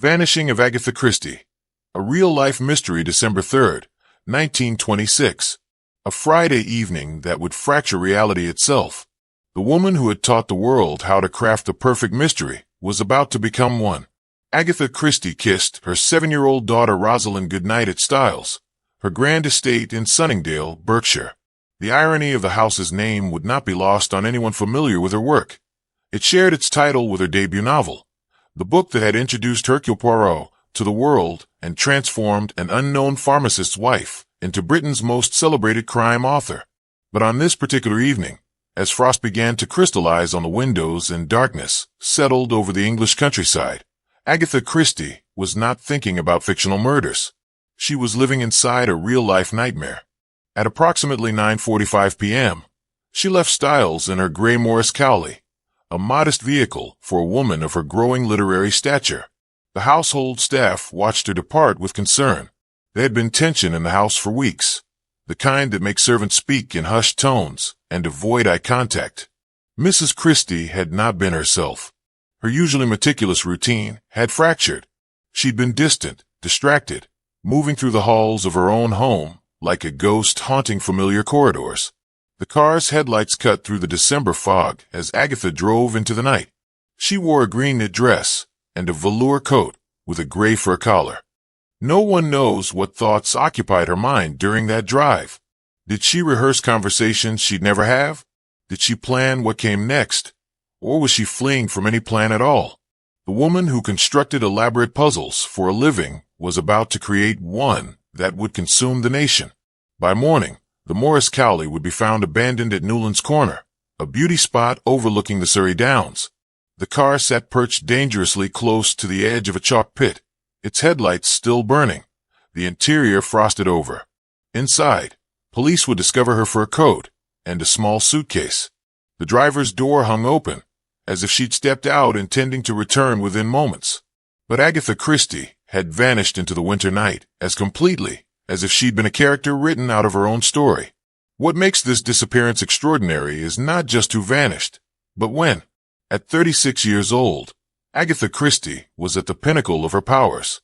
Vanishing of Agatha Christie. A real-life mystery, December 3rd, 1926. A Friday evening that would fracture reality itself. The woman who had taught the world how to craft the perfect mystery was about to become one. Agatha Christie kissed her 7-year-old daughter Rosalind goodnight at Styles, her grand estate in Sunningdale, Berkshire. The irony of the house's name would not be lost on anyone familiar with her work. It shared its title with her debut novel, the book that had introduced Hercule Poirot to the world and transformed an unknown pharmacist's wife into Britain's most celebrated crime author. But on this particular evening, as frost began to crystallize on the windows and darkness settled over the English countryside, Agatha Christie was not thinking about fictional murders. She was living inside a real-life nightmare. At approximately 9:45 p.m., she left Styles in her gray Morris Cowley, a modest vehicle for a woman of her growing literary stature. The household staff watched her depart with concern. There had been tension in the house for weeks, the kind that makes servants speak in hushed tones and avoid eye contact. Mrs. Christie had not been herself. Her usually meticulous routine had fractured. She'd been distant, distracted, moving through the halls of her own home like a ghost haunting familiar corridors. The car's headlights cut through the December fog as Agatha drove into the night. She wore a green knit dress and a velour coat with a gray fur collar. No one knows what thoughts occupied her mind during that drive. Did she rehearse conversations she'd never have? Did she plan what came next? Or was she fleeing from any plan at all? The woman who constructed elaborate puzzles for a living was about to create one that would consume the nation. By morning, the Morris Cowley would be found abandoned at Newlands Corner, a beauty spot overlooking the Surrey Downs. The car sat perched dangerously close to the edge of a chalk pit, its headlights still burning, the interior frosted over. Inside, police would discover her fur coat and a small suitcase. The driver's door hung open, as if she'd stepped out intending to return within moments. But Agatha Christie had vanished into the winter night as completely as if she'd been a character written out of her own story. What makes this disappearance extraordinary is not just who vanished, but when. At 36 years old, Agatha Christie was at the pinnacle of her powers.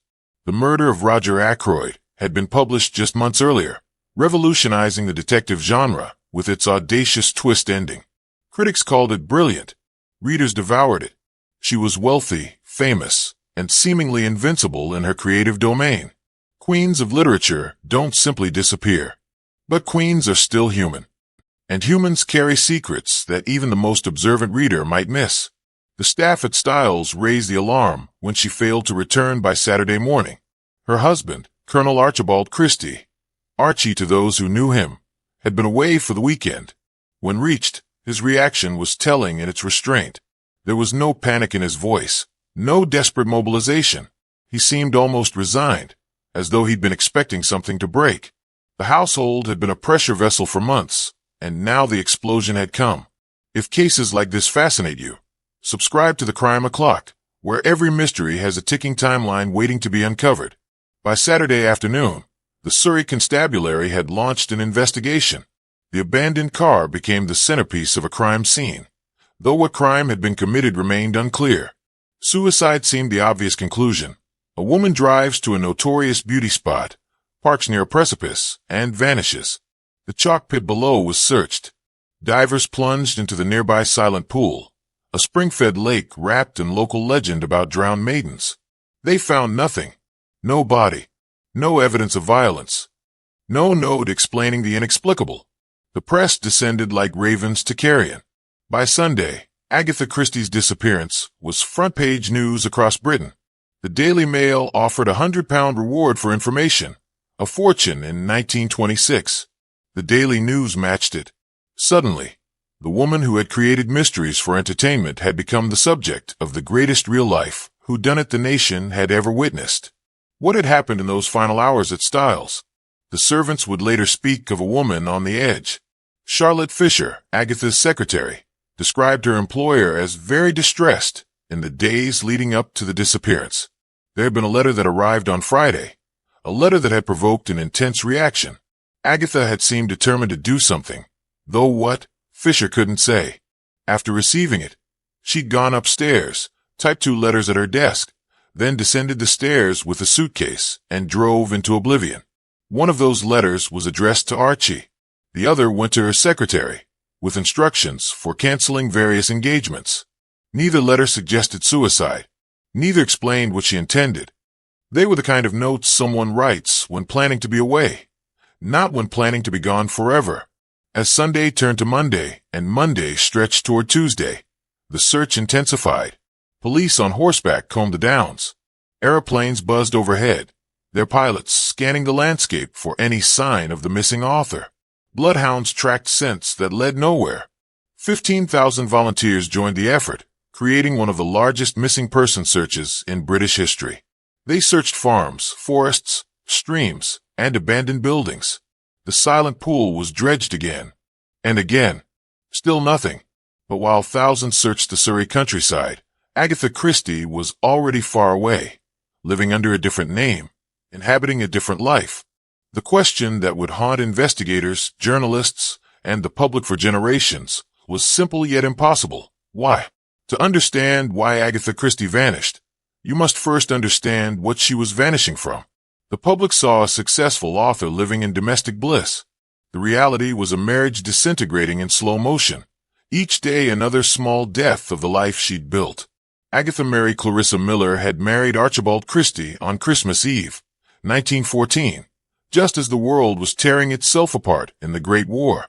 The Murder of Roger Ackroyd had been published just months earlier, revolutionizing the detective genre with its audacious twist ending. Critics called it brilliant. Readers devoured it. She was wealthy, famous, and seemingly invincible in her creative domain. Queens of literature don't simply disappear. But queens are still human. And humans carry secrets that even the most observant reader might miss. The staff at Styles raised the alarm when she failed to return by Saturday morning. Her husband, Colonel Archibald Christie, Archie to those who knew him, had been away for the weekend. When reached, his reaction was telling in its restraint. There was no panic in his voice, no desperate mobilization. He seemed almost resigned, as though he'd been expecting something to break. The household had been a pressure vessel for months, and now the explosion had come. If cases like this fascinate you, subscribe to the Crime O'Clock, where every mystery has a ticking timeline waiting to be uncovered. By Saturday afternoon, the Surrey Constabulary had launched an investigation. The abandoned car became the centerpiece of a crime scene, though what crime had been committed remained unclear. Suicide seemed the obvious conclusion. A woman drives to a notorious beauty spot, parks near a precipice, and vanishes. The chalk pit below was searched. Divers plunged into the nearby silent pool, a spring-fed lake wrapped in local legend about drowned maidens. They found nothing. No body. No evidence of violence. No note explaining the inexplicable. The press descended like ravens to carrion. By Sunday, Agatha Christie's disappearance was front-page news across Britain. The Daily Mail offered a £100 reward for information, a fortune in 1926. The Daily News matched it. Suddenly, the woman who had created mysteries for entertainment had become the subject of the greatest real-life whodunit the nation had ever witnessed. What had happened in those final hours at Styles? The servants would later speak of a woman on the edge. Charlotte Fisher, Agatha's secretary, described her employer as very distressed in the days leading up to the disappearance. There had been a letter that arrived on Friday, a letter that had provoked an intense reaction. Agatha had seemed determined to do something, though what, Fisher couldn't say. After receiving it, she'd gone upstairs, typed 2 letters at her desk, then descended the stairs with a suitcase and drove into oblivion. One of those letters was addressed to Archie. The other went to her secretary, with instructions for canceling various engagements. Neither letter suggested suicide. Neither explained what she intended. They were the kind of notes someone writes when planning to be away, not when planning to be gone forever. As Sunday turned to Monday and Monday stretched toward Tuesday, the search intensified. Police on horseback combed the downs. Aeroplanes buzzed overhead, their pilots scanning the landscape for any sign of the missing author. Bloodhounds tracked scents that led nowhere. 15,000 volunteers joined the effort, creating one of the largest missing person searches in British history. They searched farms, forests, streams, and abandoned buildings. The silent pool was dredged again and again. Still nothing. But while thousands searched the Surrey countryside, Agatha Christie was already far away, living under a different name, inhabiting a different life. The question that would haunt investigators, journalists, and the public for generations was simple yet impossible. Why? To understand why Agatha Christie vanished, you must first understand what she was vanishing from. The public saw a successful author living in domestic bliss. The reality was a marriage disintegrating in slow motion. Each day another small death of the life she'd built. Agatha Mary Clarissa Miller had married Archibald Christie on Christmas Eve, 1914, just as the world was tearing itself apart in the Great War.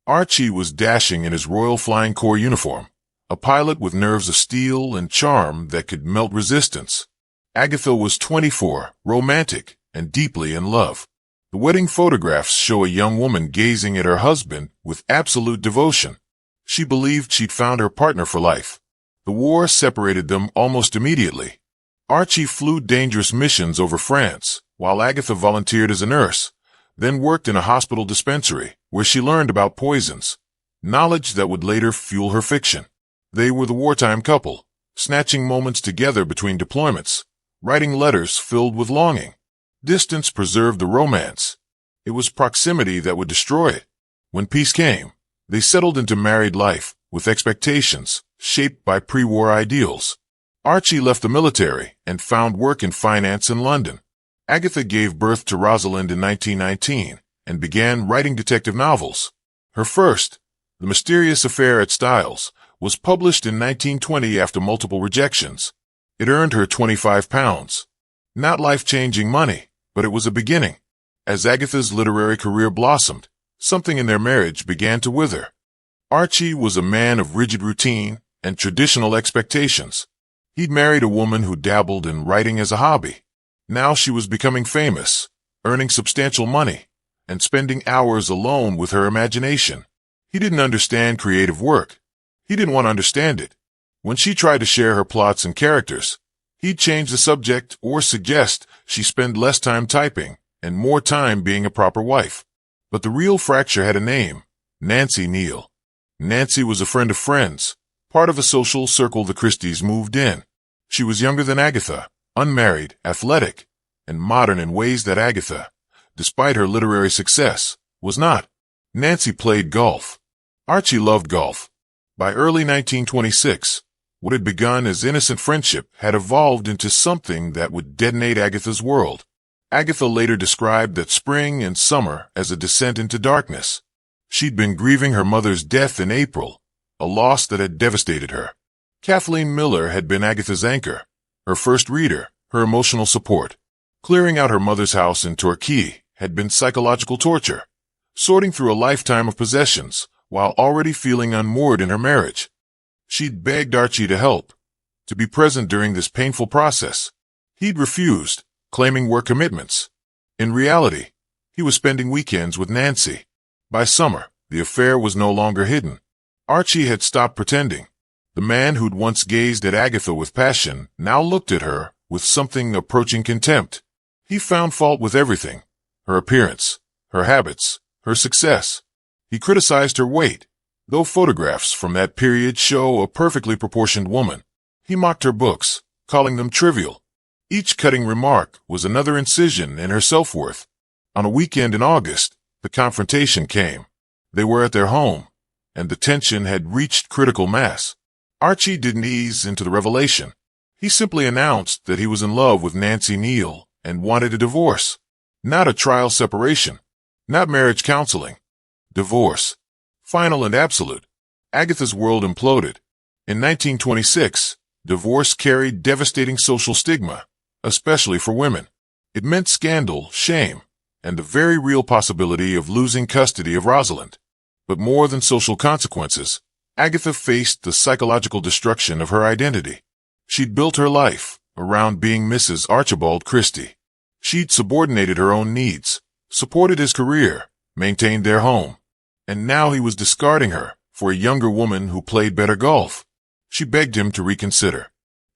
Archie was dashing in his Royal Flying Corps uniform, a pilot with nerves of steel and charm that could melt resistance. Agatha was 24, romantic, and deeply in love. The wedding photographs show a young woman gazing at her husband with absolute devotion. She believed she'd found her partner for life. The war separated them almost immediately. Archie flew dangerous missions over France, while Agatha volunteered as a nurse, then worked in a hospital dispensary, where she learned about poisons, knowledge that would later fuel her fiction. They were the wartime couple, snatching moments together between deployments, writing letters filled with longing. Distance preserved the romance. It was proximity that would destroy it. When peace came, they settled into married life, with expectations shaped by pre-war ideals. Archie left the military and found work in finance in London. Agatha gave birth to Rosalind in 1919 and began writing detective novels. Her first, The Mysterious Affair at Styles, was published in 1920 after multiple rejections. It earned her £25. Not life-changing money, but it was a beginning. As Agatha's literary career blossomed, something in their marriage began to wither. Archie was a man of rigid routine and traditional expectations. He'd married a woman who dabbled in writing as a hobby. Now she was becoming famous, earning substantial money, and spending hours alone with her imagination. He didn't understand creative work. He didn't want to understand it. When she tried to share her plots and characters, he'd change the subject or suggest she spend less time typing and more time being a proper wife. But the real fracture had a name, Nancy Neal. Nancy was a friend of friends, part of a social circle the Christies moved in. She was younger than Agatha, unmarried, athletic, and modern in ways that Agatha, despite her literary success, was not. Nancy played golf. Archie loved golf. By early 1926, what had begun as innocent friendship had evolved into something that would detonate Agatha's world. Agatha later described that spring and summer as a descent into darkness. She'd been grieving her mother's death in April, a loss that had devastated her. Kathleen Miller had been Agatha's anchor, her first reader, her emotional support. Clearing out her mother's house in Torquay had been psychological torture, sorting through a lifetime of possessions while already feeling unmoored in her marriage. She'd begged Archie to help, to be present during this painful process. He'd refused, claiming work commitments. In reality, he was spending weekends with Nancy. By summer, the affair was no longer hidden. Archie had stopped pretending. The man who'd once gazed at Agatha with passion now looked at her with something approaching contempt. He found fault with everything: her appearance, her habits, her success. He criticized her weight, though photographs from that period show a perfectly proportioned woman. He mocked her books, calling them trivial. Each cutting remark was another incision in her self-worth. On a weekend in August, the confrontation came. They were at their home, and the tension had reached critical mass. Archie didn't ease into the revelation. He simply announced that he was in love with Nancy Neal and wanted a divorce. Not a trial separation. Not marriage counseling. Divorce. Final and absolute. Agatha's world imploded. In 1926, divorce carried devastating social stigma, especially for women. It meant scandal, shame, and the very real possibility of losing custody of Rosalind. But more than social consequences, Agatha faced the psychological destruction of her identity. She'd built her life around being Mrs. Archibald Christie. She'd subordinated her own needs, supported his career, maintained their home. And now he was discarding her for a younger woman who played better golf. She begged him to reconsider.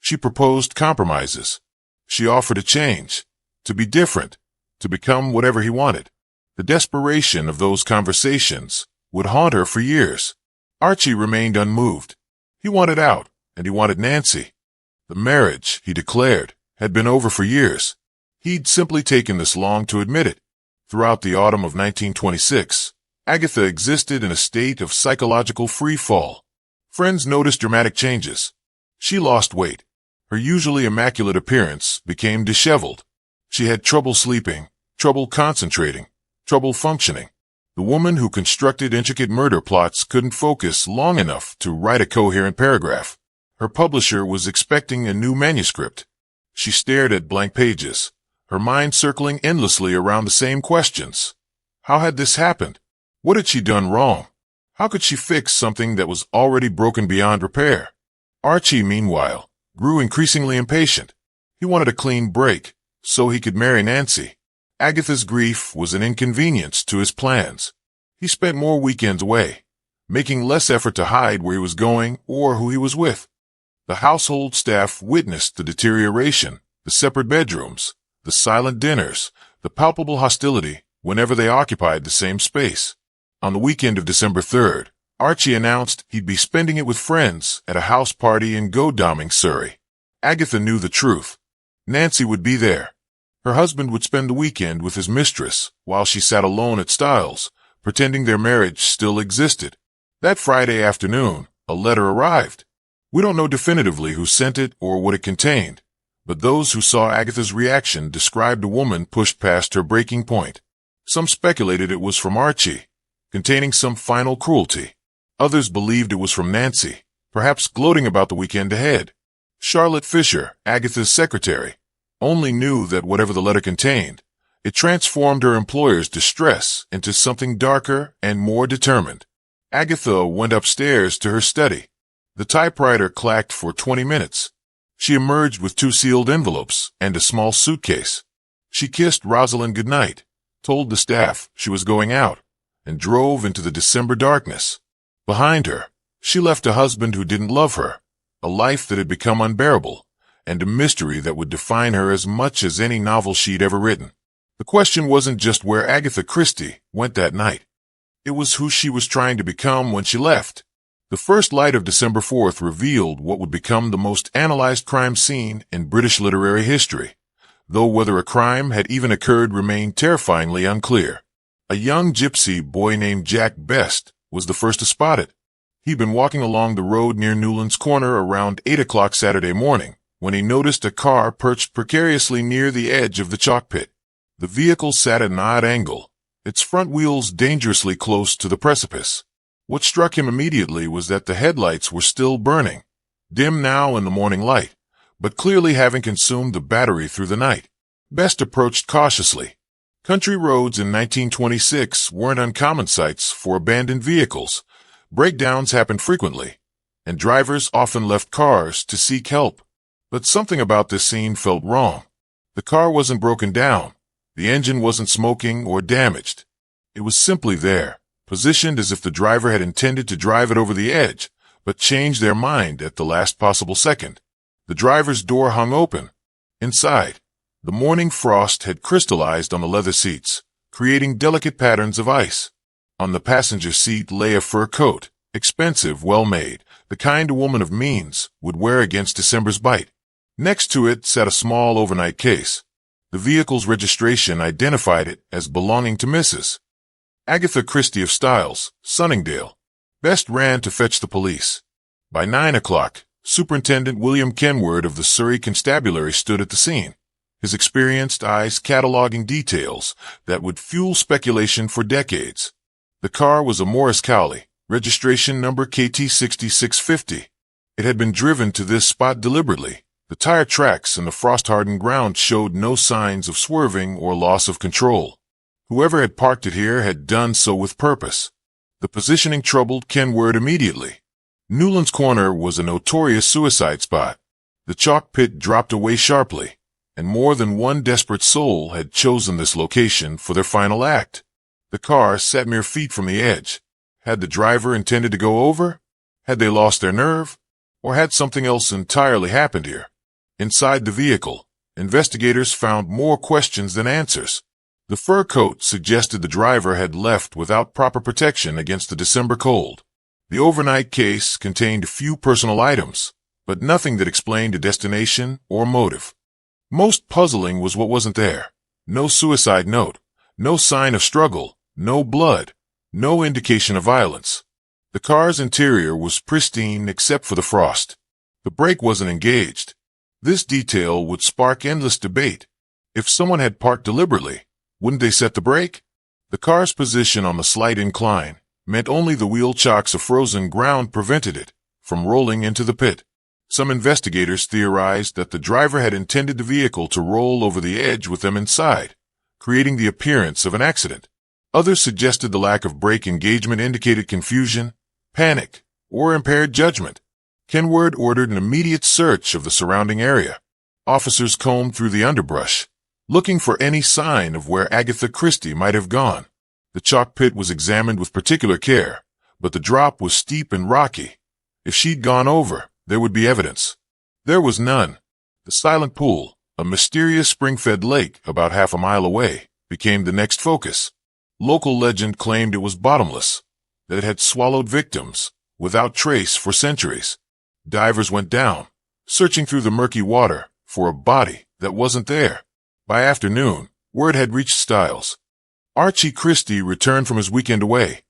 She proposed compromises. She offered a change, to be different, to become whatever he wanted. The desperation of those conversations would haunt her for years. Archie remained unmoved. He wanted out, and he wanted Nancy. The marriage, he declared, had been over for years. He'd simply taken this long to admit it. Throughout the autumn of 1926, Agatha existed in a state of psychological free fall. Friends noticed dramatic changes. She lost weight. Her usually immaculate appearance became disheveled. She had trouble sleeping, trouble concentrating, trouble functioning. The woman who constructed intricate murder plots couldn't focus long enough to write a coherent paragraph. Her publisher was expecting a new manuscript. She stared at blank pages, her mind circling endlessly around the same questions. How had this happened? What had she done wrong? How could she fix something that was already broken beyond repair? Archie, meanwhile, grew increasingly impatient. He wanted a clean break, so he could marry Nancy. Agatha's grief was an inconvenience to his plans. He spent more weekends away, making less effort to hide where he was going or who he was with. The household staff witnessed the deterioration, the separate bedrooms, the silent dinners, the palpable hostility whenever they occupied the same space. On the weekend of December 3rd, Archie announced he'd be spending it with friends at a house party in Godalming, Surrey. Agatha knew the truth. Nancy would be there. Her husband would spend the weekend with his mistress while she sat alone at Styles, pretending their marriage still existed. That Friday afternoon, a letter arrived. We don't know definitively who sent it or what it contained, but those who saw Agatha's reaction described a woman pushed past her breaking point. Some speculated it was from Archie, containing some final cruelty. Others believed it was from Nancy, perhaps gloating about the weekend ahead. Charlotte Fisher, Agatha's secretary, only knew that whatever the letter contained, it transformed her employer's distress into something darker and more determined. Agatha went upstairs to her study. The typewriter clacked for 20 minutes. She emerged with 2 sealed envelopes and a small suitcase. She kissed Rosalind goodnight, told the staff she was going out, and drove into the December darkness. Behind her, she left a husband who didn't love her, a life that had become unbearable, and a mystery that would define her as much as any novel she'd ever written. The question wasn't just where Agatha Christie went that night. It was who she was trying to become when she left. The first light of December 4th revealed what would become the most analyzed crime scene in British literary history, though whether a crime had even occurred remained terrifyingly unclear. A young gypsy boy named Jack Best was the first to spot it. He'd been walking along the road near Newlands Corner around 8 o'clock Saturday morning when he noticed a car perched precariously near the edge of the chalk pit. The vehicle sat at an odd angle, its front wheels dangerously close to the precipice. What struck him immediately was that the headlights were still burning, dim now in the morning light, but clearly having consumed the battery through the night. Best approached cautiously. Country roads in 1926 weren't uncommon sights for abandoned vehicles. Breakdowns happened frequently, and drivers often left cars to seek help. But something about this scene felt wrong. The car wasn't broken down. The engine wasn't smoking or damaged. It was simply there, positioned as if the driver had intended to drive it over the edge, but changed their mind at the last possible second. The driver's door hung open. Inside, the morning frost had crystallized on the leather seats, creating delicate patterns of ice. On the passenger seat lay a fur coat, expensive, well-made, the kind a woman of means would wear against December's bite. Next to it sat a small overnight case. The vehicle's registration identified it as belonging to Mrs. Agatha Christie of Styles, Sunningdale. Best ran to fetch the police. By 9 o'clock, Superintendent William Kenward of the Surrey Constabulary stood at the scene, his experienced eyes cataloging details that would fuel speculation for decades. The car was a Morris Cowley, registration number KT6650. It had been driven to this spot deliberately. The tire tracks and the frost-hardened ground showed no signs of swerving or loss of control. Whoever had parked it here had done so with purpose. The positioning troubled Kenward immediately. Newlands Corner was a notorious suicide spot. The chalk pit dropped away sharply, and more than one desperate soul had chosen this location for their final act. The car sat mere feet from the edge. Had the driver intended to go over? Had they lost their nerve? Or had something else entirely happened here? Inside the vehicle, investigators found more questions than answers. The fur coat suggested the driver had left without proper protection against the December cold. The overnight case contained few personal items, but nothing that explained a destination or motive. Most puzzling was what wasn't there. No suicide note, no sign of struggle, no blood, no indication of violence. The car's interior was pristine except for the frost. The brake wasn't engaged. This detail would spark endless debate. If someone had parked deliberately, wouldn't they set the brake? The car's position on the slight incline meant only the wheel chocks of frozen ground prevented it from rolling into the pit. Some investigators theorized that the driver had intended the vehicle to roll over the edge with them inside, creating the appearance of an accident. Others suggested the lack of brake engagement indicated confusion, panic, or impaired judgment. Kenward ordered an immediate search of the surrounding area. Officers combed through the underbrush, looking for any sign of where Agatha Christie might have gone. The chalk pit was examined with particular care, but the drop was steep and rocky. If she'd gone over, there would be evidence. There was none. The silent pool, a mysterious spring-fed lake about half a mile away, became the next focus. Local legend claimed it was bottomless, that it had swallowed victims, without trace for centuries. Divers went down, searching through the murky water for a body that wasn't there. By afternoon, word had reached Styles. Archie Christie returned from his weekend away,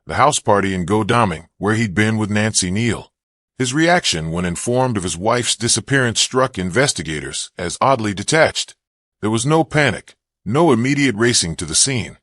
the house party in Godalming, where he'd been with Nancy Neal. His reaction when informed of his wife's disappearance struck investigators as oddly detached. There was no panic, no immediate racing to the scene.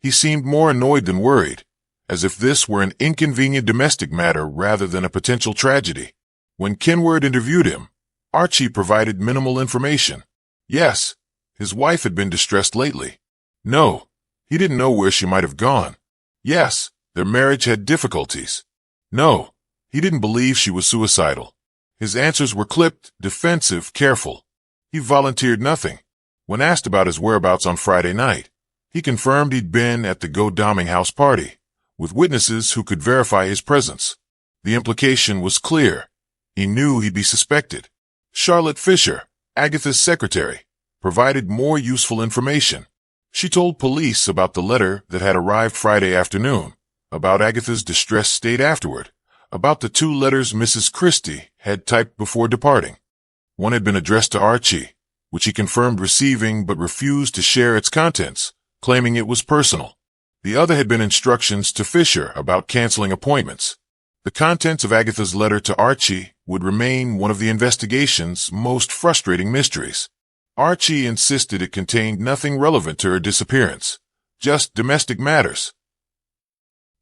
He seemed more annoyed than worried, as if this were an inconvenient domestic matter rather than a potential tragedy. When Kenward interviewed him, Archie provided minimal information. Yes, his wife had been distressed lately. No, he didn't know where she might have gone. Yes, their marriage had difficulties. No, he didn't believe she was suicidal. His answers were clipped, defensive, careful. He volunteered nothing. When asked about his whereabouts on Friday night, he confirmed he'd been at the Godalming house party, with witnesses who could verify his presence. The implication was clear. He knew he'd be suspected. Charlotte Fisher, Agatha's secretary, provided more useful information. She told police about the letter that had arrived Friday afternoon, about Agatha's distressed state afterward, about the 2 letters Mrs. Christie had typed before departing. One had been addressed to Archie, which he confirmed receiving but refused to share its contents, claiming it was personal. The other had been instructions to Fisher about canceling appointments. The contents of Agatha's letter to Archie would remain one of the investigation's most frustrating mysteries. Archie insisted it contained nothing relevant to her disappearance, just domestic matters.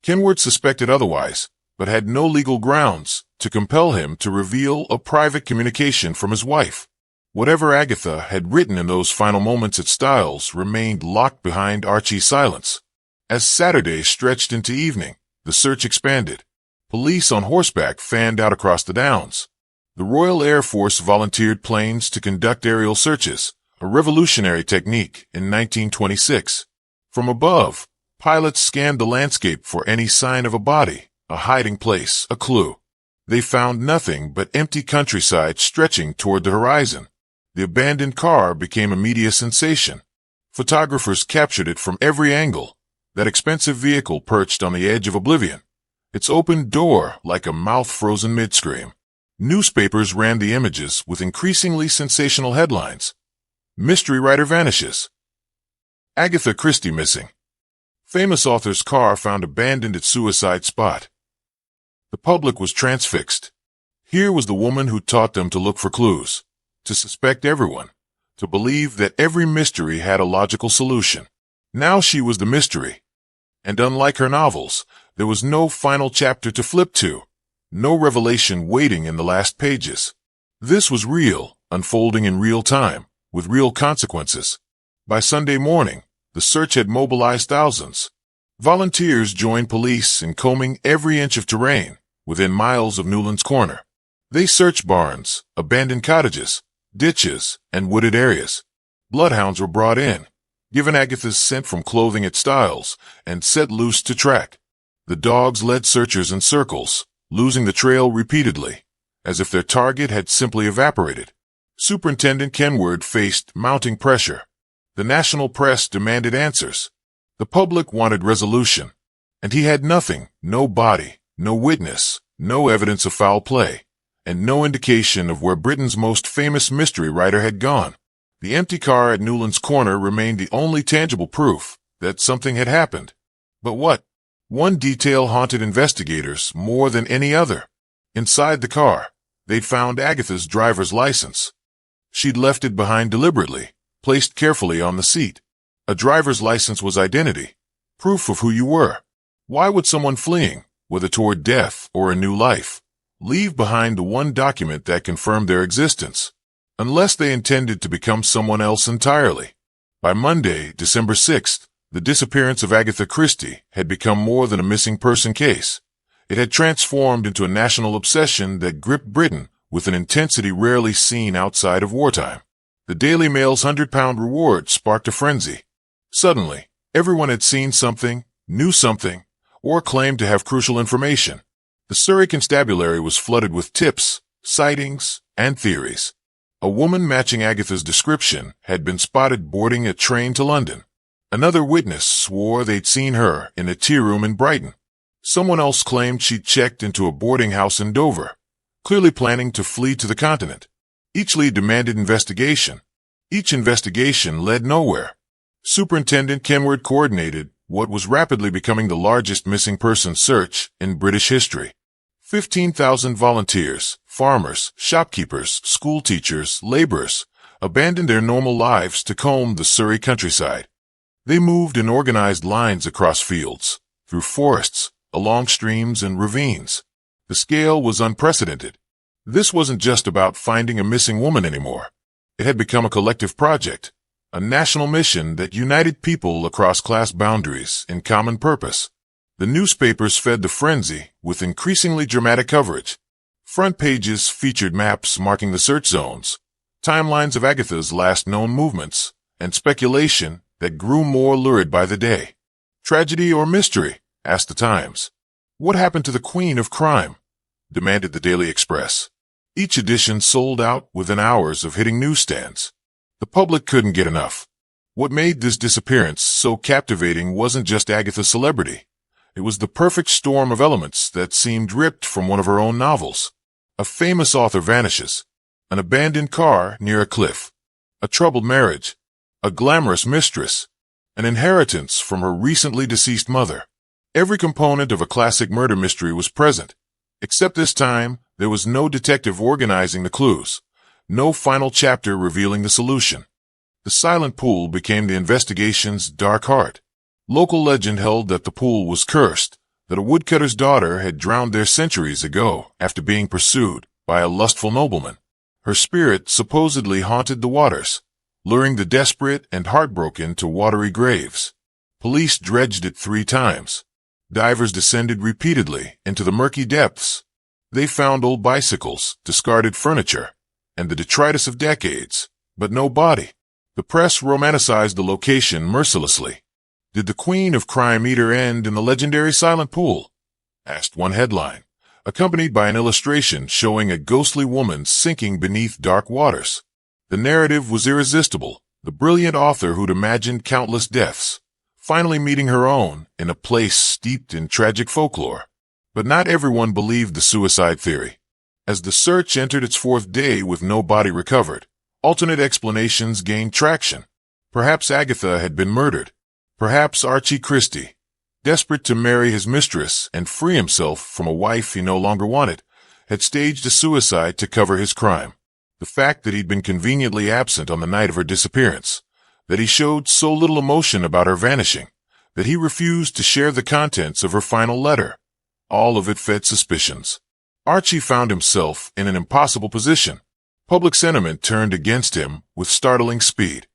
Kenward suspected otherwise, but had no legal grounds to compel him to reveal a private communication from his wife. Whatever Agatha had written in those final moments at Styles remained locked behind Archie's silence. As Saturday stretched into evening, the search expanded. Police on horseback fanned out across the downs. The Royal Air Force volunteered planes to conduct aerial searches, a revolutionary technique in 1926. From above, pilots scanned the landscape for any sign of a body, a hiding place, a clue. They found nothing but empty countryside stretching toward the horizon. The abandoned car became a media sensation. Photographers captured it from every angle, that expensive vehicle perched on the edge of oblivion, its open door like a mouth frozen mid-scream. Newspapers ran the images with increasingly sensational headlines. Mystery writer vanishes. Agatha Christie missing. Famous author's car found abandoned at suicide spot. The public was transfixed. Here was the woman who taught them to look for clues, to suspect everyone, to believe that every mystery had a logical solution. Now she was the mystery. And unlike her novels, there was no final chapter to flip to, no revelation waiting in the last pages. This was real, unfolding in real time, with real consequences. By Sunday morning, the search had mobilized thousands. Volunteers joined police in combing every inch of terrain within miles of Newland's Corner. They searched barns, abandoned cottages, ditches, and wooded areas. Bloodhounds were brought in, given Agatha's scent from clothing at Styles, and set loose to track. The dogs led searchers in circles, losing the trail repeatedly, as if their target had simply evaporated. Superintendent Kenward faced mounting pressure. The national press demanded answers. The public wanted resolution. And he had nothing, no body, no witness, no evidence of foul play, and no indication of where Britain's most famous mystery writer had gone. The empty car at Newland's Corner remained the only tangible proof that something had happened. But what? One detail haunted investigators more than any other. Inside the car, they'd found Agatha's driver's license. She'd left it behind deliberately, placed carefully on the seat. A driver's license was identity, proof of who you were. Why would someone fleeing, whether toward death or a new life, leave behind the one document that confirmed their existence? Unless they intended to become someone else entirely. By Monday, December 6th, the disappearance of Agatha Christie had become more than a missing person case. It had transformed into a national obsession that gripped Britain with an intensity rarely seen outside of wartime. The Daily Mail's £100 reward sparked a frenzy. Suddenly, everyone had seen something, knew something, or claimed to have crucial information. The Surrey constabulary was flooded with tips, sightings, and theories. A woman matching Agatha's description had been spotted boarding a train to London. Another witness swore they'd seen her in a tea room in Brighton. Someone else claimed she'd checked into a boarding house in Dover, clearly planning to flee to the continent. Each lead demanded investigation. Each investigation led nowhere. Superintendent Kenward coordinated what was rapidly becoming the largest missing person search in British history. 15,000 volunteers, farmers, shopkeepers, school teachers, laborers, abandoned their normal lives to comb the Surrey countryside. They moved in organized lines across fields, through forests, along streams and ravines. The scale was unprecedented. This wasn't just about finding a missing woman anymore. It had become a collective project, a national mission that united people across class boundaries in common purpose. The newspapers fed the frenzy with increasingly dramatic coverage. Front pages featured maps marking the search zones, timelines of Agatha's last known movements, and speculation that grew more lurid by the day. Tragedy or mystery? Asked the Times. What happened to the Queen of Crime? Demanded the Daily Express. Each edition sold out within hours of hitting newsstands. The public couldn't get enough. What made this disappearance so captivating wasn't just Agatha's celebrity. It was the perfect storm of elements that seemed ripped from one of her own novels. A famous author vanishes. An abandoned car near a cliff. A troubled marriage. A glamorous mistress. An inheritance from her recently deceased mother. Every component of a classic murder mystery was present. Except this time, there was no detective organizing the clues. No final chapter revealing the solution. The silent pool became the investigation's dark heart. Local legend held that the pool was cursed, that a woodcutter's daughter had drowned there centuries ago after being pursued by a lustful nobleman. Her spirit supposedly haunted the waters, luring the desperate and heartbroken to watery graves. Police dredged it 3 times. Divers descended repeatedly into the murky depths. They found old bicycles, discarded furniture, and the detritus of decades, but no body. The press romanticized the location mercilessly. Did the Queen of Crime meet her end in the legendary silent pool? Asked one headline, accompanied by an illustration showing a ghostly woman sinking beneath dark waters. The narrative was irresistible, the brilliant author who'd imagined countless deaths, finally meeting her own in a place steeped in tragic folklore. But not everyone believed the suicide theory. As the search entered its 4th day with no body recovered, alternate explanations gained traction. Perhaps Agatha had been murdered. Perhaps Archie Christie, desperate to marry his mistress and free himself from a wife he no longer wanted, had staged a suicide to cover his crime. The fact that he'd been conveniently absent on the night of her disappearance, that he showed so little emotion about her vanishing, that he refused to share the contents of her final letter, all of it fed suspicions. Archie found himself in an impossible position. Public sentiment turned against him with startling speed.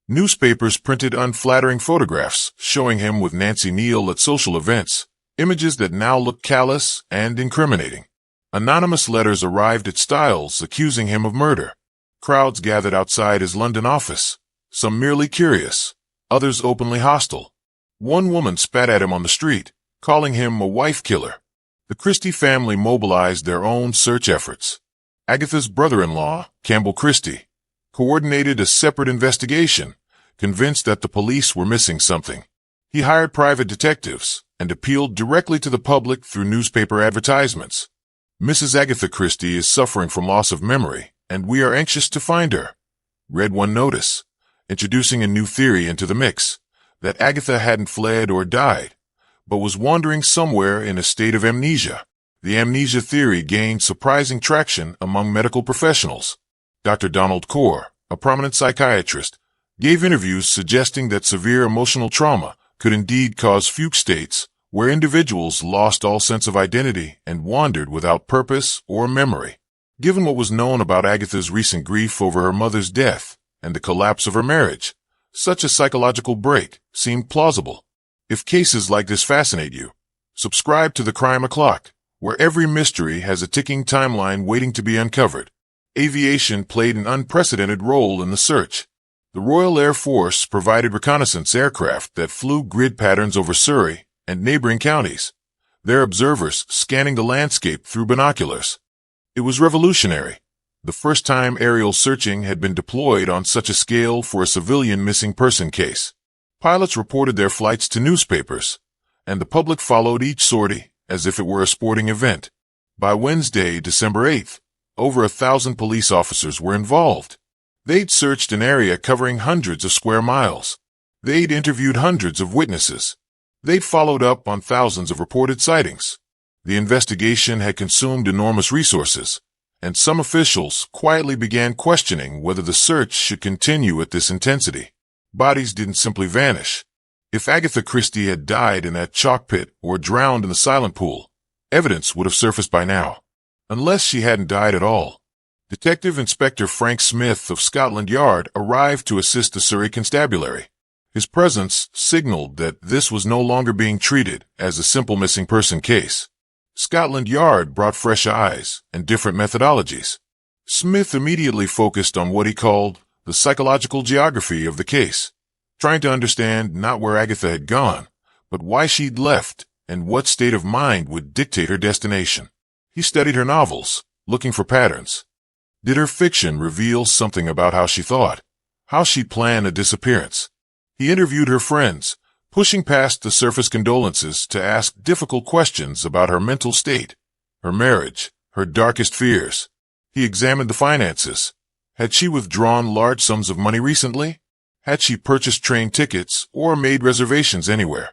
Newspapers printed unflattering photographs showing him with Nancy Neal at social events, images that now looked callous and incriminating. Anonymous letters arrived at Styles accusing him of murder. Crowds gathered outside his London office, some merely curious, others openly hostile. One woman spat at him on the street, calling him a wife killer. The Christie family mobilized their own search efforts. Agatha's brother-in-law, Campbell Christie, coordinated a separate investigation, convinced that the police were missing something. He hired private detectives and appealed directly to the public through newspaper advertisements. Mrs. Agatha Christie is suffering from loss of memory, and we are anxious to find her, read one notice, introducing a new theory into the mix, that Agatha hadn't fled or died, but was wandering somewhere in a state of amnesia. The amnesia theory gained surprising traction among medical professionals. Dr. Donald Core, a prominent psychiatrist, gave interviews suggesting that severe emotional trauma could indeed cause fugue states where individuals lost all sense of identity and wandered without purpose or memory. Given what was known about Agatha's recent grief over her mother's death and the collapse of her marriage, such a psychological break seemed plausible. If cases like this fascinate you, subscribe to The Crime O'Clock, where every mystery has a ticking timeline waiting to be uncovered. Aviation played an unprecedented role in the search. The Royal Air Force provided reconnaissance aircraft that flew grid patterns over Surrey and neighboring counties, their observers scanning the landscape through binoculars. It was revolutionary. The first time aerial searching had been deployed on such a scale for a civilian missing person case. Pilots reported their flights to newspapers, and the public followed each sortie as if it were a sporting event. By Wednesday, December 8th, over 1,000 police officers were involved. They'd searched an area covering hundreds of square miles. They'd interviewed hundreds of witnesses. They'd followed up on thousands of reported sightings. The investigation had consumed enormous resources, and some officials quietly began questioning whether the search should continue at this intensity. Bodies didn't simply vanish. If Agatha Christie had died in that chalk pit or drowned in the silent pool, evidence would have surfaced by now. Unless she hadn't died at all. Detective Inspector Frank Smith of Scotland Yard arrived to assist the Surrey Constabulary. His presence signaled that this was no longer being treated as a simple missing person case. Scotland Yard brought fresh eyes and different methodologies. Smith immediately focused on what he called the psychological geography of the case, trying to understand not where Agatha had gone, but why she'd left and what state of mind would dictate her destination. He studied her novels, looking for patterns. Did her fiction reveal something about how she thought, how she'd plan a disappearance? He interviewed her friends, pushing past the surface condolences to ask difficult questions about her mental state, her marriage, her darkest fears. He examined the finances. Had she withdrawn large sums of money recently? Had she purchased train tickets or made reservations anywhere?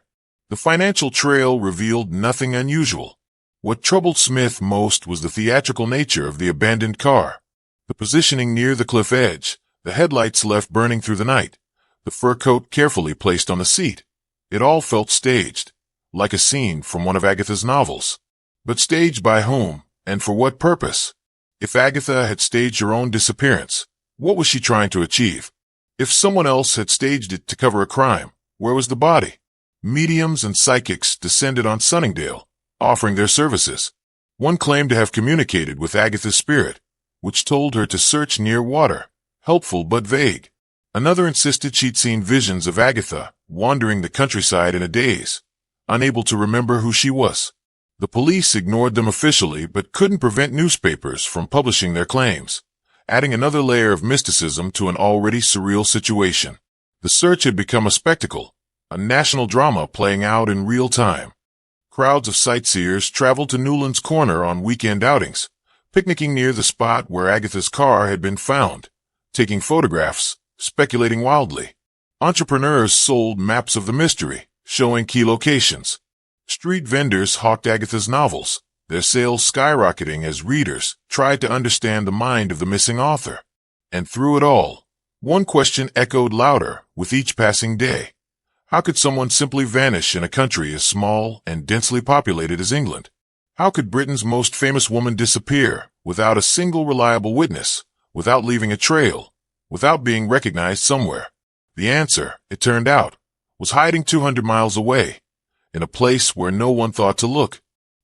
The financial trail revealed nothing unusual. What troubled Smith most was the theatrical nature of the abandoned car. The positioning near the cliff edge, the headlights left burning through the night, the fur coat carefully placed on the seat. It all felt staged, like a scene from one of Agatha's novels. But staged by whom, and for what purpose? If Agatha had staged her own disappearance, what was she trying to achieve? If someone else had staged it to cover a crime, where was the body? Mediums and psychics descended on Sunningdale, offering their services. One claimed to have communicated with Agatha's spirit, which told her to search near water, helpful but vague. Another insisted she'd seen visions of Agatha wandering the countryside in a daze, unable to remember who she was. The police ignored them officially but couldn't prevent newspapers from publishing their claims, adding another layer of mysticism to an already surreal situation. The search had become a spectacle, a national drama playing out in real time. Crowds of sightseers traveled to Newlands Corner on weekend outings, picnicking near the spot where Agatha's car had been found, taking photographs, speculating wildly. Entrepreneurs sold maps of the mystery, showing key locations. Street vendors hawked Agatha's novels, their sales skyrocketing as readers tried to understand the mind of the missing author. And through it all, one question echoed louder with each passing day. How could someone simply vanish in a country as small and densely populated as England? How could Britain's most famous woman disappear without a single reliable witness, without leaving a trail, without being recognized somewhere? The answer, it turned out, was hiding 200 miles away, in a place where no one thought to look.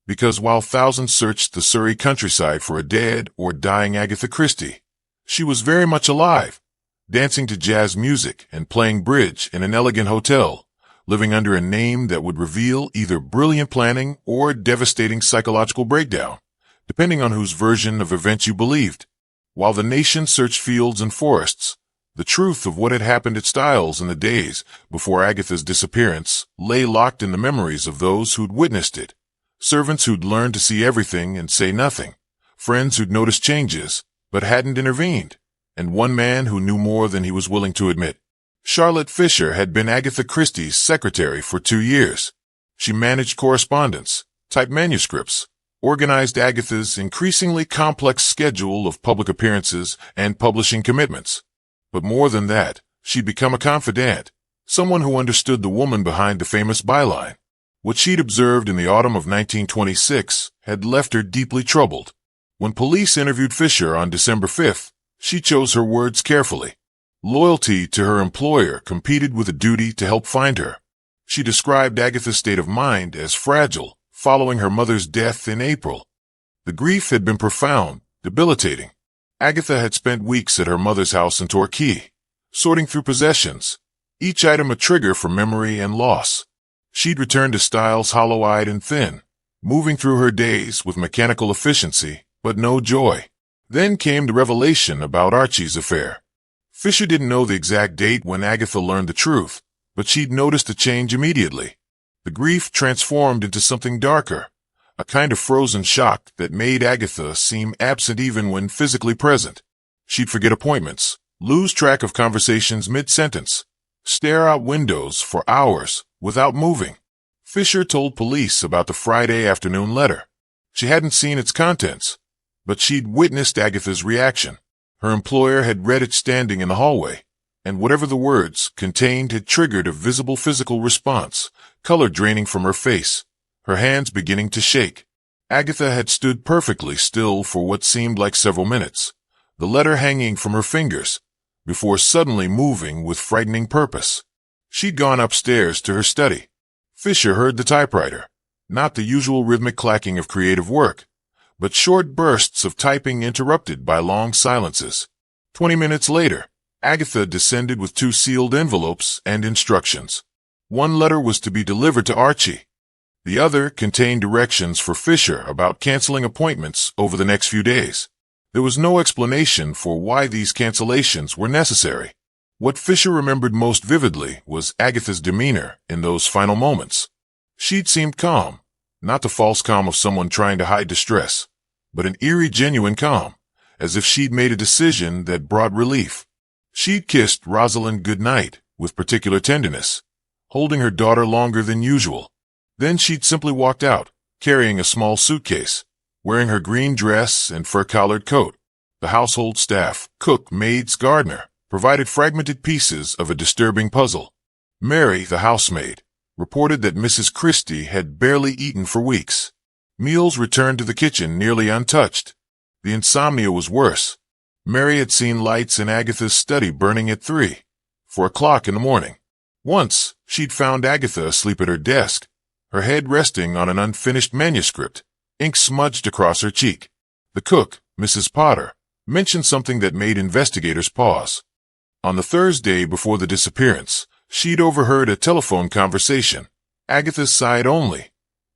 Because while thousands searched the Surrey countryside for a dead or dying Agatha Christie, she was very much alive, dancing to jazz music and playing bridge in an elegant hotel, living under a name that would reveal either brilliant planning or devastating psychological breakdown, depending on whose version of events you believed. While the nation searched fields and forests, the truth of what had happened at Styles in the days before Agatha's disappearance lay locked in the memories of those who'd witnessed it. Servants who'd learned to see everything and say nothing, friends who'd noticed changes but hadn't intervened, and one man who knew more than he was willing to admit. Charlotte Fisher had been Agatha Christie's secretary for 2 years. She managed correspondence, typed manuscripts, organized Agatha's increasingly complex schedule of public appearances and publishing commitments. But more than that, she'd become a confidant, someone who understood the woman behind the famous byline. What she'd observed in the autumn of 1926 had left her deeply troubled. When police interviewed Fisher on December 5th, she chose her words carefully. Loyalty to her employer competed with a duty to help find her. She described Agatha's state of mind as fragile following her mother's death in April. The grief had been profound, debilitating. Agatha had spent weeks at her mother's house in Torquay, sorting through possessions, each item a trigger for memory and loss. She'd returned to Styles hollow-eyed and thin, moving through her days with mechanical efficiency, but no joy. Then came the revelation about Archie's affair. Fisher didn't know the exact date when Agatha learned the truth, but she'd noticed a change immediately. The grief transformed into something darker, a kind of frozen shock that made Agatha seem absent even when physically present. She'd forget appointments, lose track of conversations mid-sentence, stare out windows for hours without moving. Fisher told police about the Friday afternoon letter. She hadn't seen its contents, but she'd witnessed Agatha's reaction. Her employer had read it standing in the hallway, and whatever the words contained had triggered a visible physical response, color draining from her face, her hands beginning to shake. Agatha had stood perfectly still for what seemed like several minutes, the letter hanging from her fingers, before suddenly moving with frightening purpose. She'd gone upstairs to her study. Fisher heard the typewriter, not the usual rhythmic clacking of creative work, but short bursts of typing interrupted by long silences. 20 minutes later, Agatha descended with 2 sealed envelopes and instructions. One letter was to be delivered to Archie. The other contained directions for Fisher about canceling appointments over the next few days. There was no explanation for why these cancellations were necessary. What Fisher remembered most vividly was Agatha's demeanor in those final moments. She'd seemed calm, not the false calm of someone trying to hide distress, but an eerie, genuine calm, as if she'd made a decision that brought relief. She'd kissed Rosalind goodnight with particular tenderness, holding her daughter longer than usual. Then she'd simply walked out, carrying a small suitcase, wearing her green dress and fur-collared coat. The household staff, cook, maids, gardener, provided fragmented pieces of a disturbing puzzle. Mary, the housemaid, reported that Mrs. Christie had barely eaten for weeks. Meals returned to the kitchen nearly untouched. The insomnia was worse. Mary had seen lights in Agatha's study burning at 4 o'clock in the morning. Once, she'd found Agatha asleep at her desk, her head resting on an unfinished manuscript, ink smudged across her cheek. The cook, Mrs. Potter, mentioned something that made investigators pause. On the Thursday before the disappearance, she'd overheard a telephone conversation, Agatha's side only,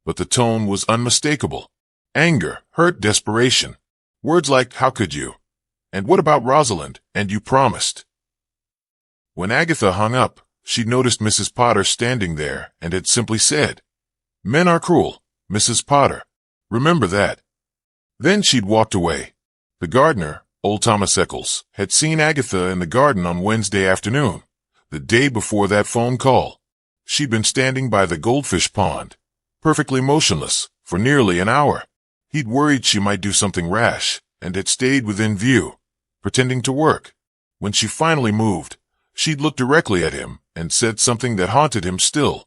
but the tone was unmistakable. Anger, hurt, desperation. Words like, "How could you?" and "What about Rosalind?" and "You promised." When Agatha hung up, she'd noticed Mrs. Potter standing there and had simply said, "Men are cruel, Mrs. Potter. Remember that." Then she'd walked away. The gardener, old Thomas Eccles, had seen Agatha in the garden on Wednesday afternoon, the day before that phone call. She'd been standing by the goldfish pond, perfectly motionless, for nearly an hour. He'd worried she might do something rash and had stayed within view, pretending to work. When she finally moved, she'd looked directly at him and said something that haunted him still.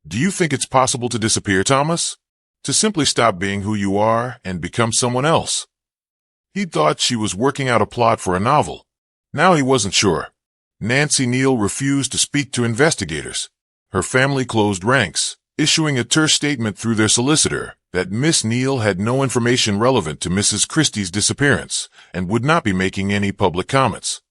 "Do you think it's possible to disappear, Thomas? To simply stop being who you are and become someone else?" He'd thought she was working out a plot for a novel. Now he wasn't sure. Nancy Neal refused to speak to investigators. Her family closed ranks, issuing a terse statement through their solicitor that Miss Neal had no information relevant to Mrs. Christie's disappearance and would not be making any public comments.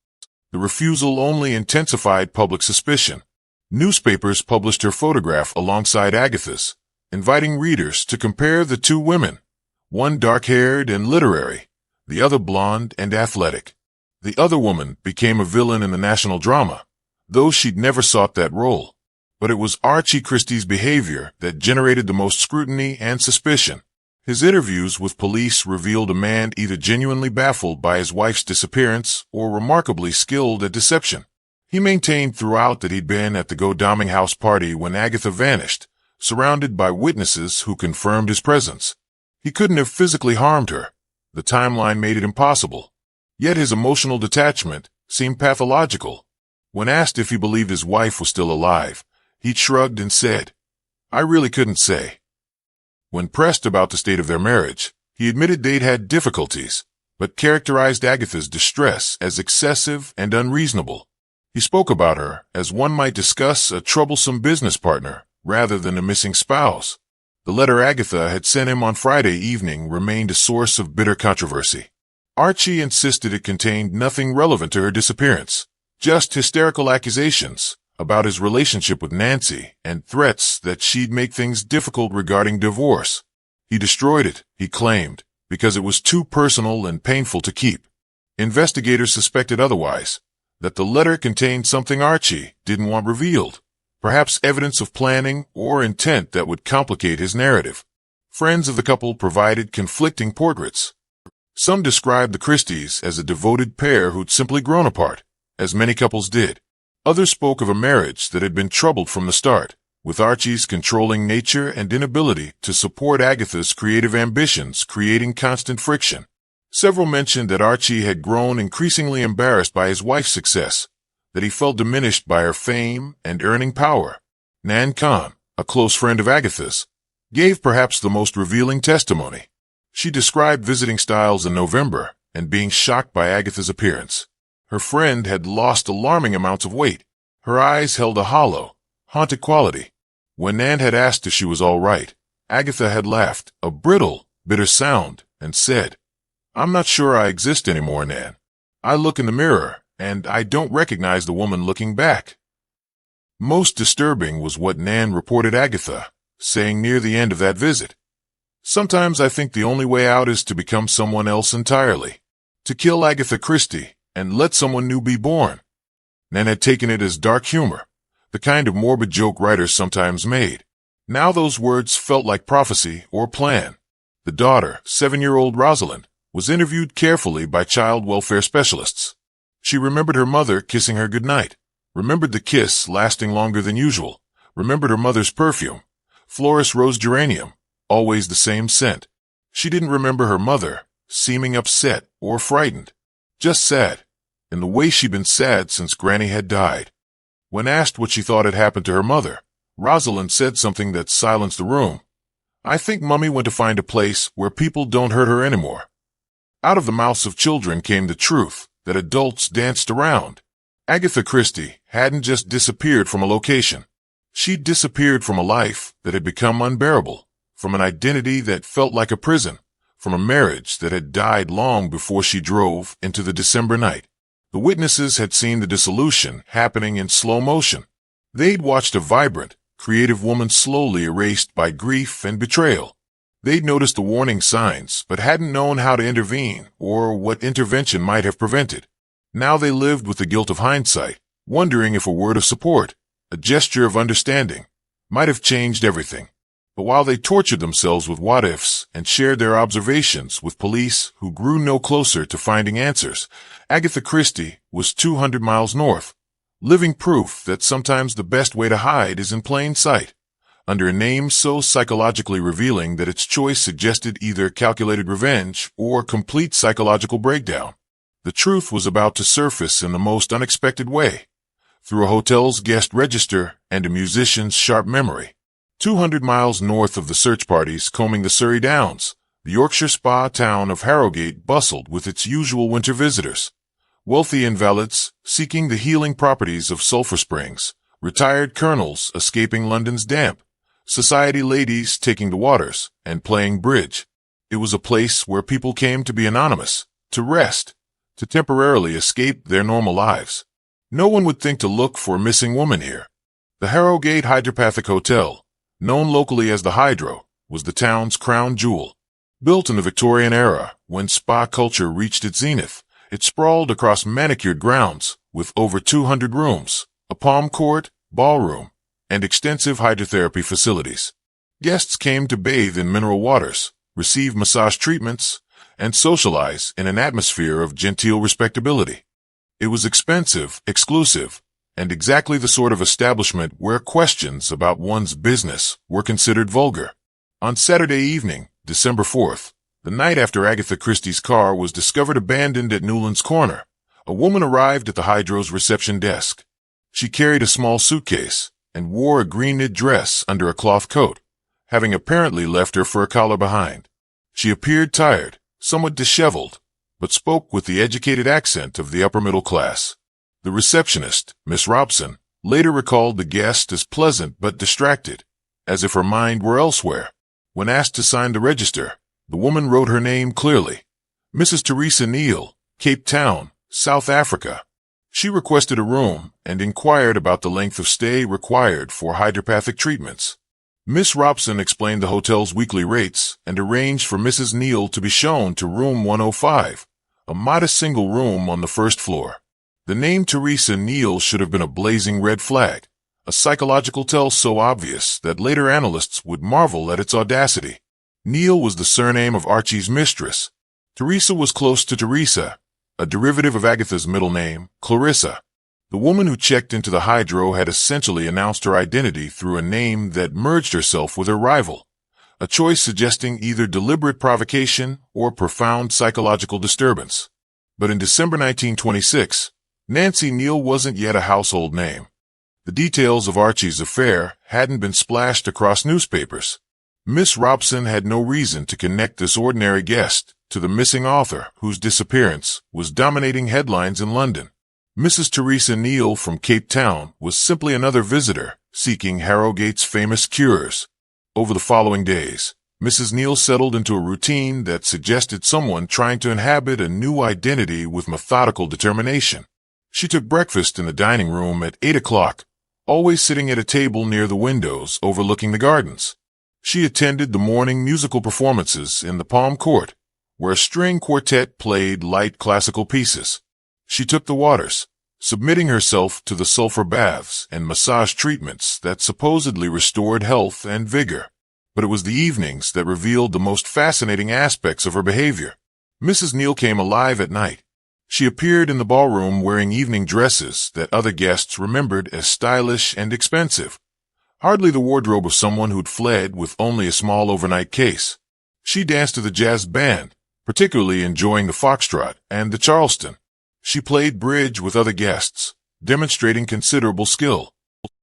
The refusal only intensified public suspicion. Newspapers published her photograph alongside Agatha's, inviting readers to compare the two women, one dark-haired and literary, the other blonde and athletic. The other woman became a villain in the national drama, though she'd never sought that role. But it was Archie Christie's behavior that generated the most scrutiny and suspicion. His interviews with police revealed a man either genuinely baffled by his wife's disappearance or remarkably skilled at deception. He maintained throughout that he'd been at the Godalming house party when Agatha vanished, surrounded by witnesses who confirmed his presence. He couldn't have physically harmed her. The timeline made it impossible. Yet his emotional detachment seemed pathological. When asked if he believed his wife was still alive, he shrugged and said, "I really couldn't say." When pressed about the state of their marriage, he admitted they'd had difficulties, but characterized Agatha's distress as excessive and unreasonable. He spoke about her as one might discuss a troublesome business partner rather than a missing spouse. The letter Agatha had sent him on Friday evening remained a source of bitter controversy. Archie insisted it contained nothing relevant to her disappearance, just hysterical accusations about his relationship with Nancy and threats that she'd make things difficult regarding divorce. He destroyed it, he claimed, because it was too personal and painful to keep. Investigators suspected otherwise, that the letter contained something Archie didn't want revealed, perhaps evidence of planning or intent that would complicate his narrative. Friends of the couple provided conflicting portraits. Some described the Christies as a devoted pair who'd simply grown apart, as many couples did. Others spoke of a marriage that had been troubled from the start, with Archie's controlling nature and inability to support Agatha's creative ambitions creating constant friction. Several mentioned that Archie had grown increasingly embarrassed by his wife's success, that he felt diminished by her fame and earning power. Nan Khan, a close friend of Agatha's, gave perhaps the most revealing testimony. She described visiting Styles in November and being shocked by Agatha's appearance. Her friend had lost alarming amounts of weight. Her eyes held a hollow, haunted quality. When Nan had asked if she was all right, Agatha had laughed, a brittle, bitter sound, and said, "I'm not sure I exist anymore, Nan. I look in the mirror, and I don't recognize the woman looking back." Most disturbing was what Nan reported Agatha saying near the end of that visit. "Sometimes I think the only way out is to become someone else entirely. To kill Agatha Christie and let someone new be born." Nan had taken it as dark humor, the kind of morbid joke writers sometimes made. Now those words felt like prophecy or plan. The daughter, 7-year-old Rosalind, was interviewed carefully by child welfare specialists. She remembered her mother kissing her goodnight, remembered the kiss lasting longer than usual, remembered her mother's perfume, Florist rose geranium, always the same scent. She didn't remember her mother seeming upset or frightened, just sad, in the way she'd been sad since Granny had died. When asked what she thought had happened to her mother, Rosalind said something that silenced the room. "I think Mummy went to find a place where people don't hurt her anymore." Out of the mouths of children came the truth that adults danced around. Agatha Christie hadn't just disappeared from a location. She'd disappeared from a life that had become unbearable, from an identity that felt like a prison, from a marriage that had died long before she drove into the December night. The witnesses had seen the dissolution happening in slow motion. They'd watched a vibrant, creative woman slowly erased by grief and betrayal. They'd noticed the warning signs, but hadn't known how to intervene or what intervention might have prevented. Now they lived with the guilt of hindsight, wondering if a word of support, a gesture of understanding, might have changed everything. But while they tortured themselves with what-ifs and shared their observations with police who grew no closer to finding answers, Agatha Christie was 200 miles north, living proof that sometimes the best way to hide is in plain sight. under a name so psychologically revealing that its choice suggested either calculated revenge or complete psychological breakdown. The truth was about to surface in the most unexpected way, through a hotel's guest register and a musician's sharp memory. 200 miles north of the search parties combing the Surrey Downs, the Yorkshire spa town of Harrogate bustled with its usual winter visitors. Wealthy invalids seeking the healing properties of sulphur springs, retired colonels escaping London's damp, society ladies taking the waters and playing bridge. It was a place where people came to be anonymous, to rest, to temporarily escape their normal lives. No one would think to look for a missing woman here. The Harrogate Hydropathic Hotel, known locally as the Hydro, was the town's crown jewel. Built in the Victorian era, when spa culture reached its zenith, it sprawled across manicured grounds with over 200 rooms, a palm court, ballroom, and extensive hydrotherapy facilities. Guests came to bathe in mineral waters, receive massage treatments, and socialize in an atmosphere of genteel respectability. It was expensive, exclusive, and exactly the sort of establishment where questions about one's business were considered vulgar. On Saturday evening, December 4th, the night after Agatha Christie's car was discovered abandoned at Newlands Corner, a woman arrived at the Hydro's reception desk. She carried a small suitcase and wore a green knit dress under a cloth coat, having apparently left her fur collar behind. She appeared tired, somewhat disheveled, but spoke with the educated accent of the upper middle class. The receptionist, Miss Robson, later recalled the guest as pleasant but distracted, as if her mind were elsewhere. When asked to sign the register, the woman wrote her name clearly. Mrs. Teresa Neal, Cape Town, South Africa. She requested a room and inquired about the length of stay required for hydropathic treatments. Miss Robson explained the hotel's weekly rates and arranged for Mrs. Neal to be shown to room 105, a modest single room on the first floor. The name Teresa Neal should have been a blazing red flag, a psychological tell so obvious that later analysts would marvel at its audacity. Neal was the surname of Archie's mistress. Teresa was close to Teresa, a derivative of Agatha's middle name, Clarissa. The woman who checked into the Hydro had essentially announced her identity through a name that merged herself with her rival, a choice suggesting either deliberate provocation or profound psychological disturbance. But in December 1926, Nancy Neal wasn't yet a household name. The details of Archie's affair hadn't been splashed across newspapers. Miss Robson had no reason to connect this ordinary guest to the missing author whose disappearance was dominating headlines in London. Mrs. Teresa Neal from Cape Town was simply another visitor seeking Harrogate's famous cures. Over the following days, Mrs. Neal settled into a routine that suggested someone trying to inhabit a new identity with methodical determination. She took breakfast in the dining room at 8 o'clock, always sitting at a table near the windows overlooking the gardens. She attended the morning musical performances in the Palm Court, where a string quartet played light classical pieces. She took the waters, submitting herself to the sulfur baths and massage treatments that supposedly restored health and vigor. But it was the evenings that revealed the most fascinating aspects of her behavior. Mrs. Neal came alive at night. She appeared in the ballroom wearing evening dresses that other guests remembered as stylish and expensive. Hardly the wardrobe of someone who'd fled with only a small overnight case. She danced to the jazz band, particularly enjoying the foxtrot and the Charleston. She played bridge with other guests, demonstrating considerable skill.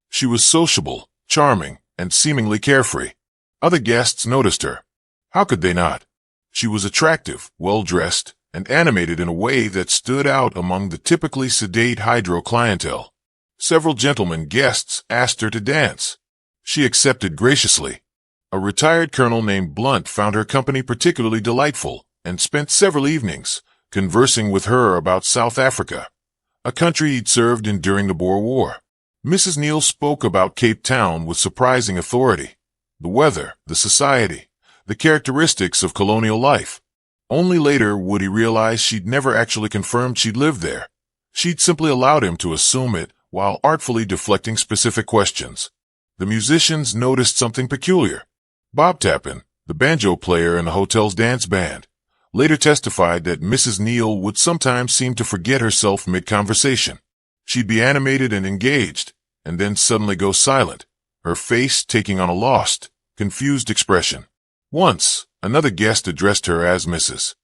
She was sociable, charming, and seemingly carefree. Other guests noticed her. How could they not? She was attractive, well-dressed, and animated in a way that stood out among the typically sedate Hydro clientele. Several gentlemen guests asked her to dance. She accepted graciously. A retired colonel named Blunt found her company particularly delightful and spent several evenings conversing with her about South Africa, a country he'd served in during the Boer War. Mrs. Neal spoke about Cape Town with surprising authority. The weather, the society, the characteristics of colonial life. Only later would he realize she'd never actually confirmed she'd lived there. She'd simply allowed him to assume it while artfully deflecting specific questions. The musicians noticed something peculiar. Bob Tappan, the banjo player in the hotel's dance band, later testified that Mrs. Neal would sometimes seem to forget herself mid-conversation. She'd be animated and engaged, and then suddenly go silent, her face taking on a lost, confused expression. Once, another guest addressed her as Mrs.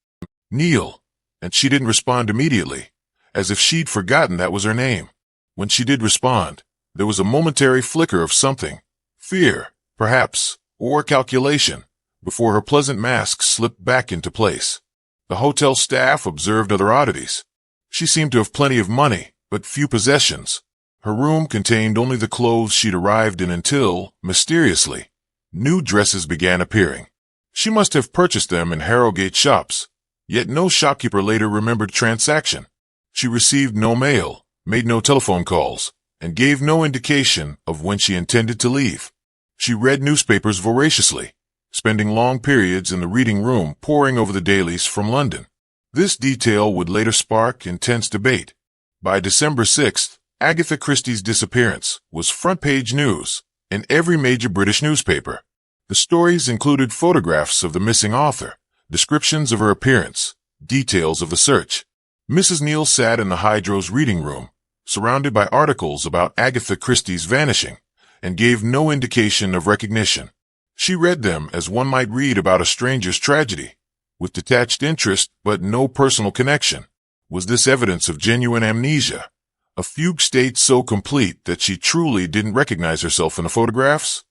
Neal, and she didn't respond immediately, as if she'd forgotten that was her name. When she did respond, there was a momentary flicker of something, fear, perhaps, or calculation, before her pleasant mask slipped back into place. The hotel staff observed other oddities. She seemed to have plenty of money, but few possessions. Her room contained only the clothes she'd arrived in until, mysteriously, new dresses began appearing. She must have purchased them in Harrogate shops, yet no shopkeeper later remembered transaction. She received no mail, made no telephone calls, and gave no indication of when she intended to leave. She read newspapers voraciously, spending long periods in the reading room poring over the dailies from London. This detail would later spark intense debate. By December 6th, Agatha Christie's disappearance was front-page news in every major British newspaper. The stories included photographs of the missing author, descriptions of her appearance, details of the search. Mrs. Neal sat in the Hydro's reading room, surrounded by articles about Agatha Christie's vanishing, and gave no indication of recognition. She read them as one might read about a stranger's tragedy, with detached interest but no personal connection. Was this evidence of genuine amnesia, a fugue state so complete that she truly didn't recognize herself in the photographs?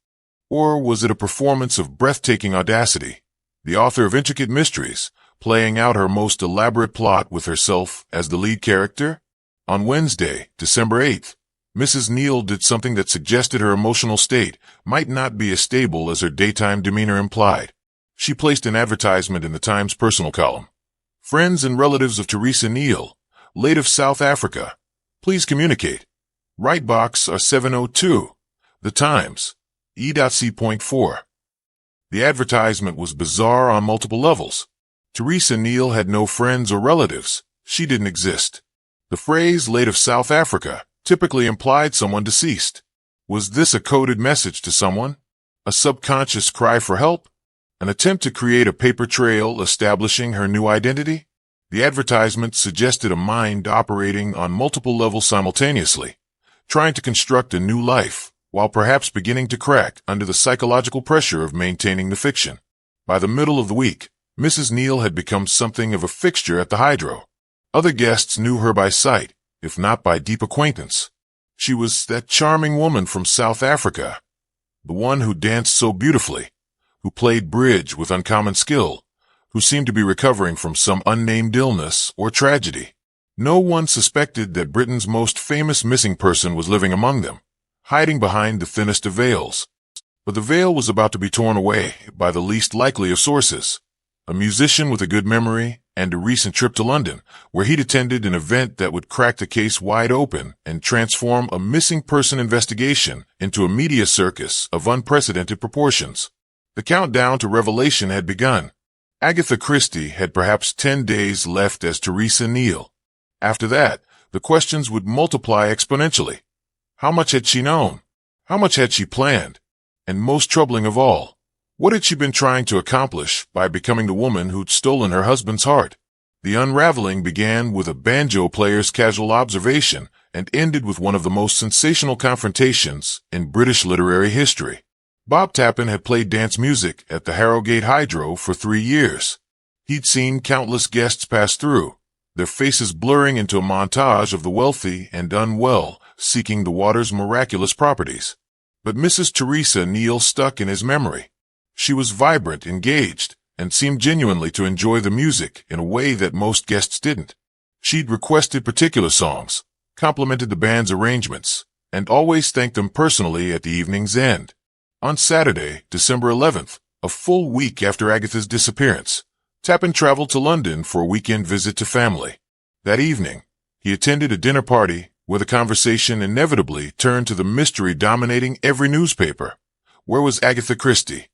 Or was it a performance of breathtaking audacity, the author of intricate mysteries, playing out her most elaborate plot with herself as the lead character? On Wednesday, December 8th, Mrs. Neal did something that suggested her emotional state might not be as stable as her daytime demeanor implied. She placed an advertisement in the Times personal column. Friends and relatives of Teresa Neal, late of South Africa, please communicate. Right box 702. The Times, E.C.4. The advertisement was bizarre on multiple levels. Teresa Neal had no friends or relatives. She didn't exist. The phrase late of South Africa typically implied someone deceased. Was this a coded message to someone? A subconscious cry for help? An attempt to create a paper trail establishing her new identity? The advertisement suggested a mind operating on multiple levels simultaneously, trying to construct a new life, while perhaps beginning to crack under the psychological pressure of maintaining the fiction. By the middle of the week, Mrs. Neal had become something of a fixture at the Hydro. Other guests knew her by sight, if not by deep acquaintance. She was that charming woman from South Africa, the one who danced so beautifully, who played bridge with uncommon skill, who seemed to be recovering from some unnamed illness or tragedy. No one suspected that Britain's most famous missing person was living among them, hiding behind the thinnest of veils. But the veil was about to be torn away by the least likely of sources, a musician with a good memory and a recent trip to London, where he'd attended an event that would crack the case wide open and transform a missing person investigation into a media circus of unprecedented proportions. The countdown to revelation had begun. Agatha Christie had perhaps 10 days left as Teresa Neal. After that, the questions would multiply exponentially. How much had she known? How much had she planned? And most troubling of all, what had she been trying to accomplish by becoming the woman who'd stolen her husband's heart? The unraveling began with a banjo player's casual observation and ended with one of the most sensational confrontations in British literary history. Bob Tappan had played dance music at the Harrogate Hydro for 3 years. He'd seen countless guests pass through, their faces blurring into a montage of the wealthy and unwell seeking the water's miraculous properties. But Mrs. Teresa Neal stuck in his memory. She was vibrant, engaged, and seemed genuinely to enjoy the music in a way that most guests didn't. She'd requested particular songs, complimented the band's arrangements, and always thanked them personally at the evening's end. On Saturday, December 11th, a full week after Agatha's disappearance, Tappan traveled to London for a weekend visit to family. That evening, he attended a dinner party where the conversation inevitably turned to the mystery dominating every newspaper. Where was Agatha Christie?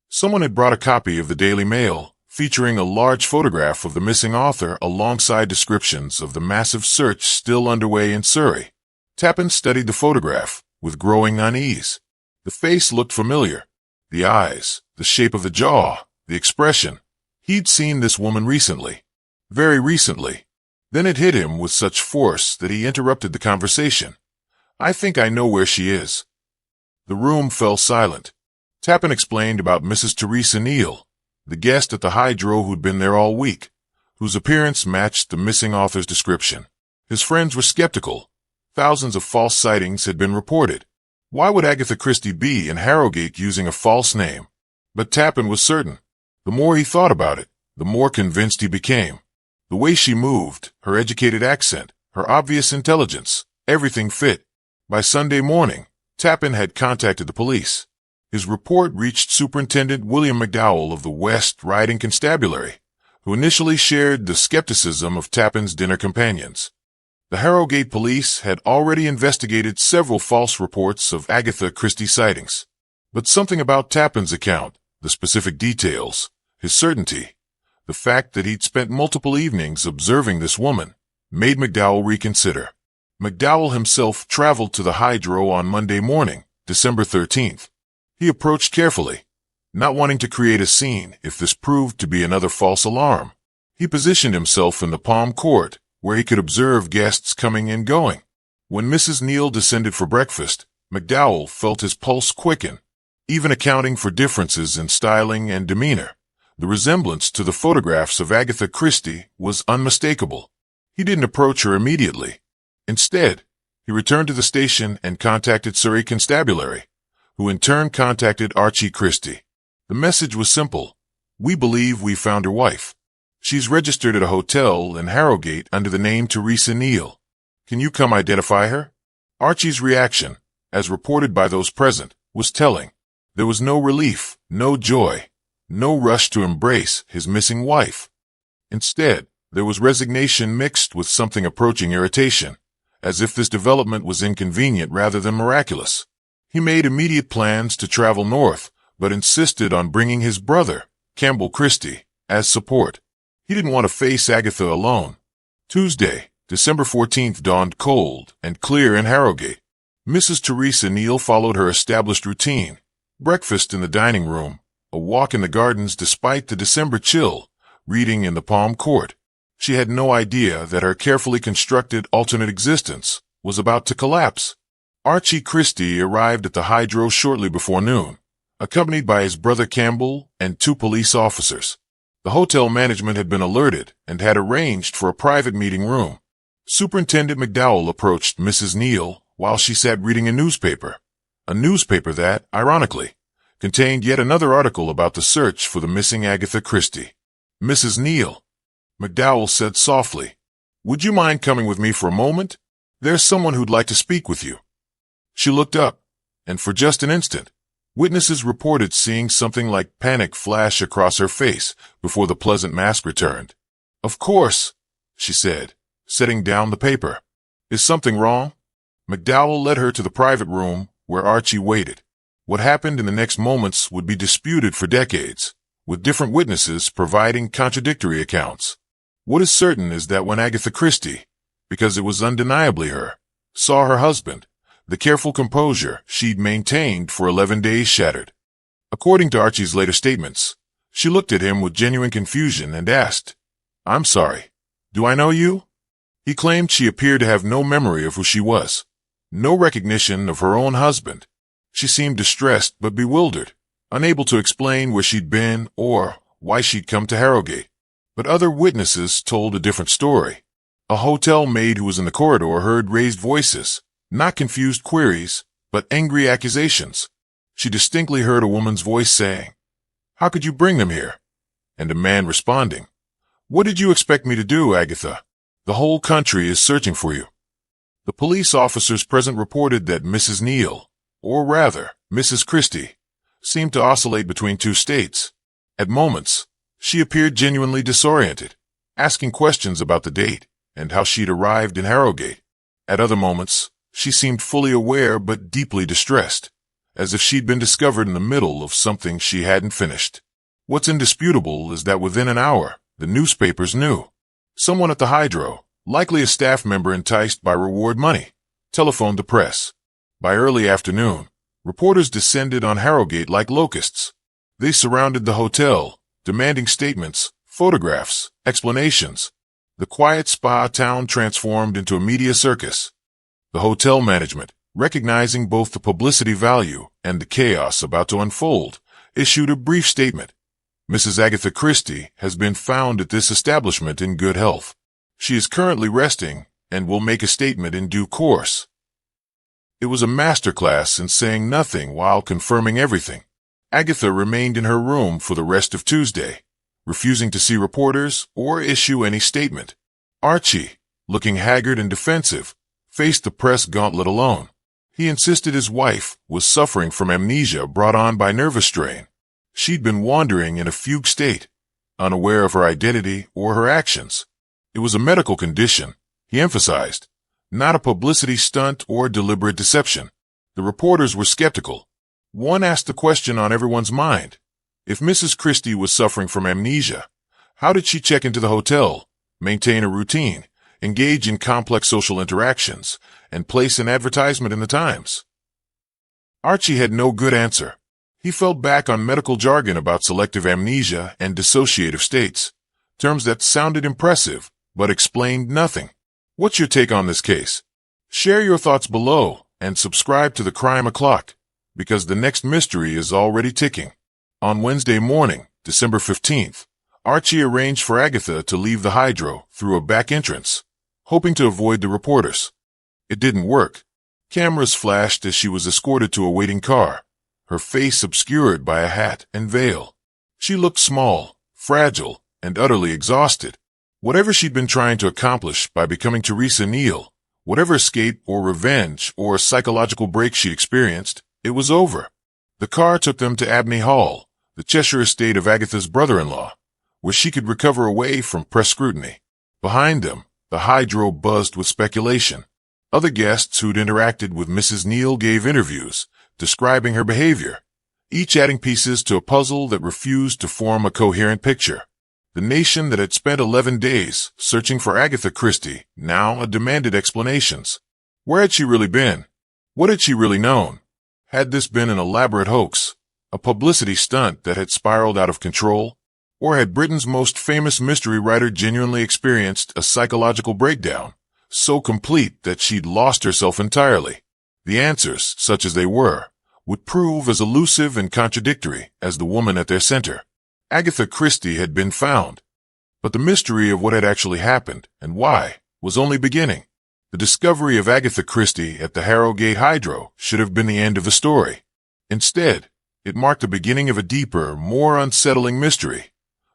Someone had brought a copy of the Daily Mail, featuring a large photograph of the missing author alongside descriptions of the massive search still underway in Surrey. Tappan studied the photograph with growing unease. The face looked familiar. The eyes, the shape of the jaw, the expression. He'd seen this woman recently. Very recently. Then it hit him with such force that he interrupted the conversation. I think I know where she is. The room fell silent. Tappan explained about Mrs. Teresa Neal, the guest at the Hydro who'd been there all week, whose appearance matched the missing author's description. His friends were skeptical. Thousands of false sightings had been reported. Why would Agatha Christie be in Harrogate using a false name? But Tappan was certain. The more he thought about it, the more convinced he became. The way she moved, her educated accent, her obvious intelligence, everything fit. By Sunday morning, Tappan had contacted the police. His report reached Superintendent William McDowell of the West Riding Constabulary, who initially shared the skepticism of Tappan's dinner companions. The Harrogate police had already investigated several false reports of Agatha Christie sightings. But something about Tappan's account, the specific details, his certainty, the fact that he'd spent multiple evenings observing this woman, made McDowell reconsider. McDowell himself traveled to the Hydro on Monday morning, December 13th. He approached carefully, not wanting to create a scene if this proved to be another false alarm. He positioned himself in the palm court, where he could observe guests coming and going. When Mrs. Neal descended for breakfast, McDowell felt his pulse quicken. Even accounting for differences in styling and demeanor, the resemblance to the photographs of Agatha Christie was unmistakable. He didn't approach her immediately. Instead, he returned to the station and contacted Surrey Constabulary, who in turn contacted Archie Christie. The message was simple. We believe we found her wife. She's registered at a hotel in Harrogate under the name Teresa Neal. Can you come identify her? Archie's reaction, as reported by those present, was telling. There was no relief, no joy, no rush to embrace his missing wife. Instead, there was resignation mixed with something approaching irritation, as if this development was inconvenient rather than miraculous. He made immediate plans to travel north, but insisted on bringing his brother, Campbell Christie, as support. He didn't want to face Agatha alone. Tuesday, December 14th dawned cold and clear in Harrogate. Mrs. Teresa Neal followed her established routine. Breakfast in the dining room, a walk in the gardens despite the December chill, reading in the palm court. She had no idea that her carefully constructed alternate existence was about to collapse. Archie Christie arrived at the Hydro shortly before noon, accompanied by his brother Campbell and 2 police officers. The hotel management had been alerted and had arranged for a private meeting room. Superintendent McDowell approached Mrs. Neal while she sat reading a newspaper that, ironically, contained yet another article about the search for the missing Agatha Christie. Mrs. Neal, McDowell said softly, would you mind coming with me for a moment? There's someone who'd like to speak with you. She looked up, and for just an instant, witnesses reported seeing something like panic flash across her face before the pleasant mask returned. Of course, she said, setting down the paper. Is something wrong? McDowell led her to the private room where Archie waited. What happened in the next moments would be disputed for decades, with different witnesses providing contradictory accounts. What is certain is that when Agatha Christie, because it was undeniably her, saw her husband, the careful composure she'd maintained for 11 days shattered. According to Archie's later statements, she looked at him with genuine confusion and asked, I'm sorry, do I know you? He claimed she appeared to have no memory of who she was, no recognition of her own husband. She seemed distressed but bewildered, unable to explain where she'd been or why she'd come to Harrogate. But other witnesses told a different story. A hotel maid who was in the corridor heard raised voices, not confused queries, but angry accusations. She distinctly heard a woman's voice saying, How could you bring them here? And a man responding, What did you expect me to do, Agatha? The whole country is searching for you. The police officers present reported that Mrs. Neal, or rather, Mrs. Christie, seemed to oscillate between 2 states. At moments, she appeared genuinely disoriented, asking questions about the date and how she'd arrived in Harrogate. At other moments, she seemed fully aware but deeply distressed, as if she'd been discovered in the middle of something she hadn't finished. What's indisputable is that within an hour, the newspapers knew. Someone at the Hydro, likely a staff member enticed by reward money, telephoned the press. By early afternoon, reporters descended on Harrogate like locusts. They surrounded the hotel, demanding statements, photographs, explanations. The quiet spa town transformed into a media circus. The hotel management, recognizing both the publicity value and the chaos about to unfold, issued a brief statement. Mrs. Agatha Christie has been found at this establishment in good health. She is currently resting and will make a statement in due course. It was a masterclass in saying nothing while confirming everything. Agatha remained in her room for the rest of Tuesday, refusing to see reporters or issue any statement. Archie, looking haggard and defensive, faced the press gauntlet alone. He insisted his wife was suffering from amnesia brought on by nervous strain. She'd been wandering in a fugue state, unaware of her identity or her actions. It was a medical condition, he emphasized, not a publicity stunt or deliberate deception. The reporters were skeptical. One asked the question on everyone's mind. If Mrs. Christie was suffering from amnesia, how did she check into the hotel, maintain a routine, engage in complex social interactions, and place an advertisement in the Times? Archie had no good answer. He fell back on medical jargon about selective amnesia and dissociative states, terms that sounded impressive but explained nothing. What's your take on this case? Share your thoughts below and subscribe to the Crime O'Clock, because the next mystery is already ticking. On Wednesday morning, December 15th, Archie arranged for Agatha to leave the hydro through a back entrance, hoping to avoid the reporters. It didn't work. Cameras flashed as she was escorted to a waiting car, her face obscured by a hat and veil. She looked small, fragile, and utterly exhausted. Whatever she'd been trying to accomplish by becoming Teresa Neal, whatever escape or revenge or psychological break she experienced, it was over. The car took them to Abney Hall, the Cheshire estate of Agatha's brother-in-law, where she could recover away from press scrutiny. Behind them, the hydro buzzed with speculation. Other guests who'd interacted with Mrs. Neal gave interviews, describing her behavior, each adding pieces to a puzzle that refused to form a coherent picture. The nation that had spent 11 days searching for Agatha Christie now demanded explanations. Where had she really been? What had she really known? Had this been an elaborate hoax, a publicity stunt that had spiraled out of control? Or had Britain's most famous mystery writer genuinely experienced a psychological breakdown, so complete that she'd lost herself entirely? The answers, such as they were, would prove as elusive and contradictory as the woman at their center. Agatha Christie had been found, but the mystery of what had actually happened and why was only beginning. The discovery of Agatha Christie at the Harrogate Hydro should have been the end of the story. Instead, it marked the beginning of a deeper, more unsettling mystery,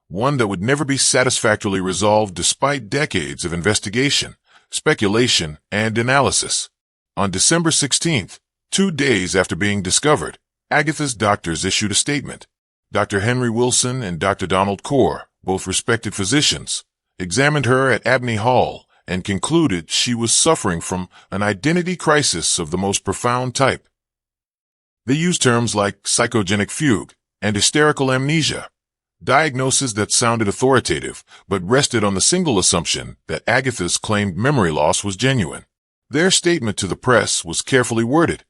one that would never be satisfactorily resolved despite decades of investigation, speculation, and analysis. On December 16th, 2 days after being discovered, Agatha's doctors issued a statement. Dr. Henry Wilson and Dr. Donald Corr, both respected physicians, examined her at Abney Hall and concluded she was suffering from an identity crisis of the most profound type. They used terms like psychogenic fugue and hysterical amnesia, diagnoses that sounded authoritative but rested on the single assumption that Agatha's claimed memory loss was genuine. Their statement to the press was carefully worded.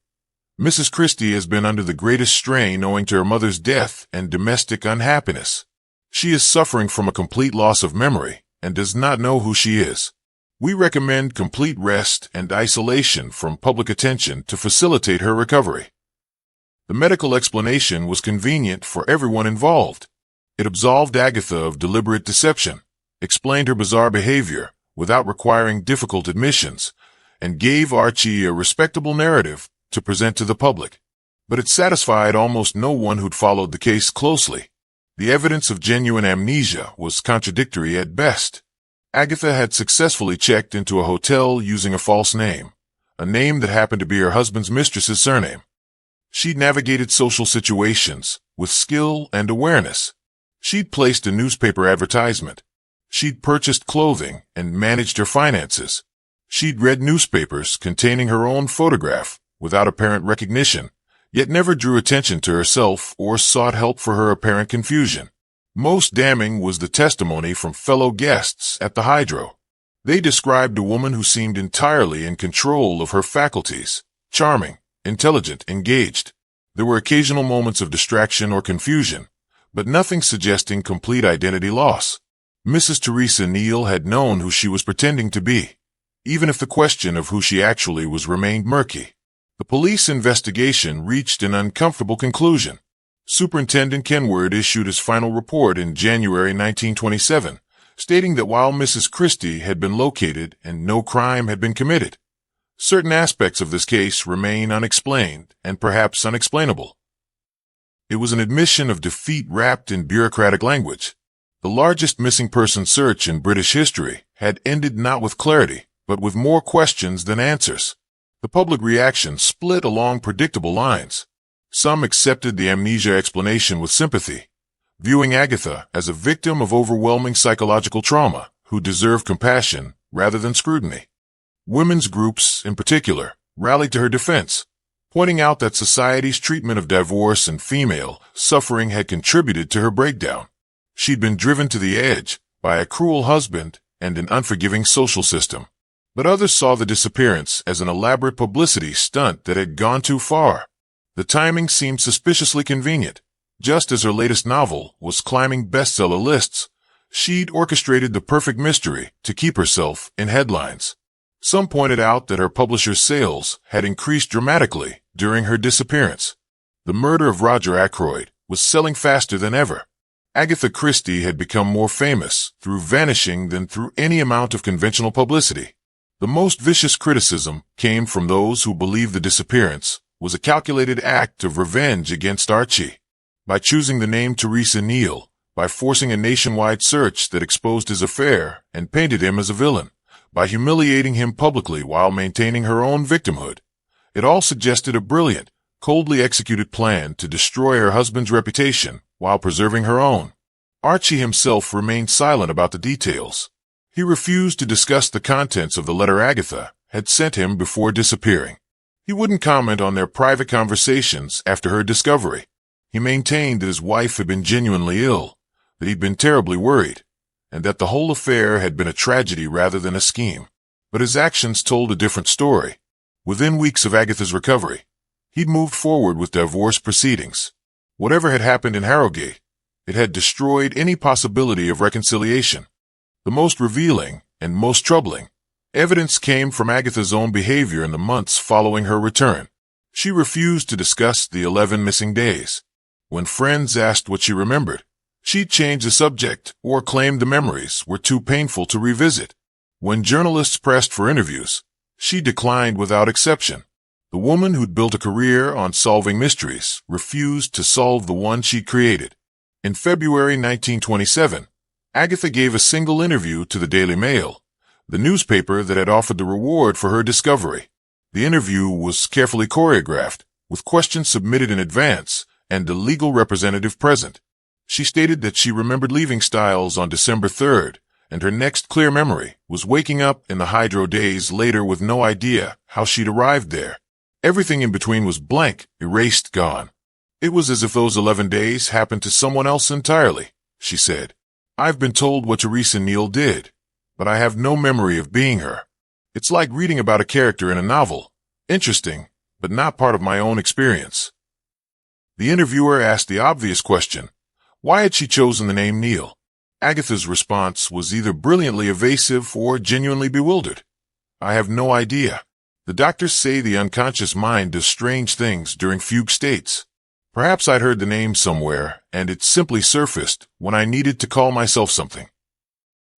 Mrs. Christie has been under the greatest strain owing to her mother's death and domestic unhappiness. She is suffering from a complete loss of memory and does not know who she is. We recommend complete rest and isolation from public attention to facilitate her recovery. The medical explanation was convenient for everyone involved. It absolved Agatha of deliberate deception, explained her bizarre behavior without requiring difficult admissions, and gave Archie a respectable narrative to present to the public. But it satisfied almost no one who'd followed the case closely. The evidence of genuine amnesia was contradictory at best. Agatha had successfully checked into a hotel using a false name, a name that happened to be her husband's mistress's surname. She'd navigated social situations with skill and awareness. She'd placed a newspaper advertisement. She'd purchased clothing and managed her finances. She'd read newspapers containing her own photograph without apparent recognition, yet never drew attention to herself or sought help for her apparent confusion. Most damning was the testimony from fellow guests at the Hydro. They described a woman who seemed entirely in control of her faculties, charming, intelligent, engaged. There were occasional moments of distraction or confusion, but nothing suggesting complete identity loss. Mrs. Teresa Neal had known who she was pretending to be, even if the question of who she actually was remained murky. The police investigation reached an uncomfortable conclusion. Superintendent Kenward issued his final report in January 1927, stating that while Mrs. Christie had been located and no crime had been committed, certain aspects of this case remain unexplained and perhaps unexplainable. It was an admission of defeat wrapped in bureaucratic language. The largest missing person search in British history had ended not with clarity, but with more questions than answers. The public reaction split along predictable lines. Some accepted the amnesia explanation with sympathy, viewing Agatha as a victim of overwhelming psychological trauma who deserved compassion rather than scrutiny. Women's groups, in particular, rallied to her defense, pointing out that society's treatment of divorce and female suffering had contributed to her breakdown. She'd been driven to the edge by a cruel husband and an unforgiving social system. But others saw the disappearance as an elaborate publicity stunt that had gone too far. The timing seemed suspiciously convenient. Just as her latest novel was climbing bestseller lists, she'd orchestrated the perfect mystery to keep herself in headlines. Some pointed out that her publisher's sales had increased dramatically during her disappearance. The Murder of Roger Ackroyd was selling faster than ever. Agatha Christie had become more famous through vanishing than through any amount of conventional publicity. The most vicious criticism came from those who believed the disappearance was a calculated act of revenge against Archie. By choosing the name Teresa Neal, by forcing a nationwide search that exposed his affair and painted him as a villain, by humiliating him publicly while maintaining her own victimhood, it all suggested a brilliant, coldly executed plan to destroy her husband's reputation while preserving her own. Archie himself remained silent about the details. He refused to discuss the contents of the letter Agatha had sent him before disappearing. He wouldn't comment on their private conversations after her discovery. He maintained that his wife had been genuinely ill, that he'd been terribly worried, and that the whole affair had been a tragedy rather than a scheme. But his actions told a different story. Within weeks of Agatha's recovery, he'd moved forward with divorce proceedings. Whatever had happened in Harrogate, it had destroyed any possibility of reconciliation. The most revealing and most troubling evidence came from Agatha's own behavior in the months following her return. She refused to discuss the 11 missing days. When friends asked what she remembered, she'd change the subject or claimed the memories were too painful to revisit. When journalists pressed for interviews, she declined without exception. The woman who'd built a career on solving mysteries refused to solve the one she created. In February 1927, Agatha gave a single interview to the Daily Mail, the newspaper that had offered the reward for her discovery. The interview was carefully choreographed, with questions submitted in advance and a legal representative present. She stated that she remembered leaving Styles on December 3rd, and her next clear memory was waking up in the Hydro days later with no idea how she'd arrived there. Everything in between was blank, erased, gone. It was as if those 11 days happened to someone else entirely, she said. I've been told what Teresa Neal did, but I have no memory of being her. It's like reading about a character in a novel. Interesting, but not part of my own experience. The interviewer asked the obvious question. Why had she chosen the name Neal? Agatha's response was either brilliantly evasive or genuinely bewildered. I have no idea. The doctors say the unconscious mind does strange things during fugue states. Perhaps I'd heard the name somewhere, and it simply surfaced when I needed to call myself something.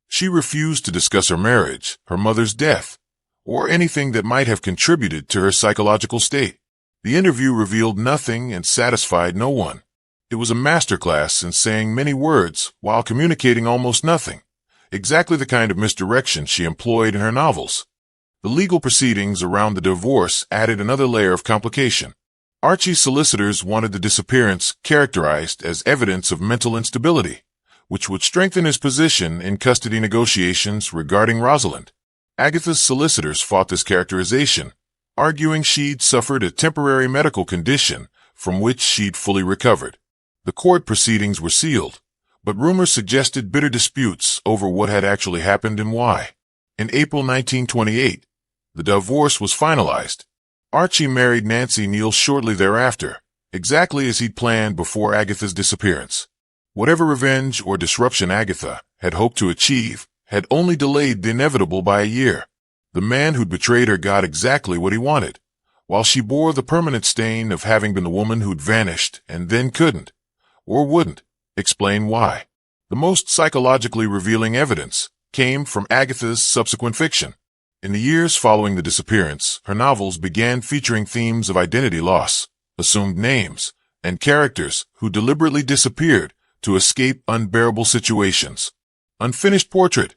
She refused to discuss her marriage, her mother's death, or anything that might have contributed to her psychological state. The interview revealed nothing and satisfied no one. It was a masterclass in saying many words while communicating almost nothing, exactly the kind of misdirection she employed in her novels. The legal proceedings around the divorce added another layer of complication. Archie's solicitors wanted the disappearance characterized as evidence of mental instability, which would strengthen his position in custody negotiations regarding Rosalind. Agatha's solicitors fought this characterization, arguing she'd suffered a temporary medical condition from which she'd fully recovered. The court proceedings were sealed, but rumors suggested bitter disputes over what had actually happened and why. In April 1928, the divorce was finalized. Archie married Nancy Neal shortly thereafter, exactly as he'd planned before Agatha's disappearance. Whatever revenge or disruption Agatha had hoped to achieve had only delayed the inevitable by a year. The man who'd betrayed her got exactly what he wanted, while she bore the permanent stain of having been the woman who'd vanished and then couldn't, or wouldn't, explain why. The most psychologically revealing evidence came from Agatha's subsequent fiction. In the years following the disappearance, her novels began featuring themes of identity loss, assumed names, and characters who deliberately disappeared to escape unbearable situations. Unfinished Portrait,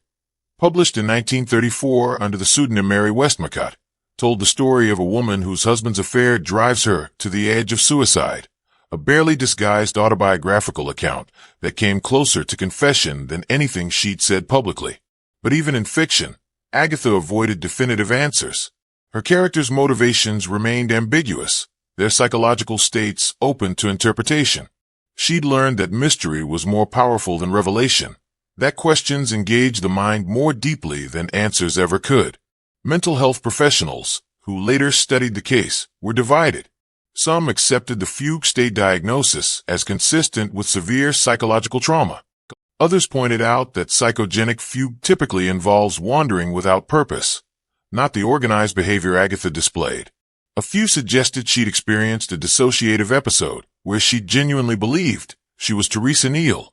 published in 1934 under the pseudonym Mary Westmacott, told the story of a woman whose husband's affair drives her to the edge of suicide, a barely disguised autobiographical account that came closer to confession than anything she'd said publicly. But even in fiction, Agatha avoided definitive answers. Her characters' motivations remained ambiguous, their psychological states open to interpretation. She'd learned that mystery was more powerful than revelation, that questions engaged the mind more deeply than answers ever could. Mental health professionals, who later studied the case, were divided. Some accepted the fugue state diagnosis as consistent with severe psychological trauma. Others pointed out that psychogenic fugue typically involves wandering without purpose, not the organized behavior Agatha displayed. A few suggested she'd experienced a dissociative episode where she genuinely believed she was Teresa Neal,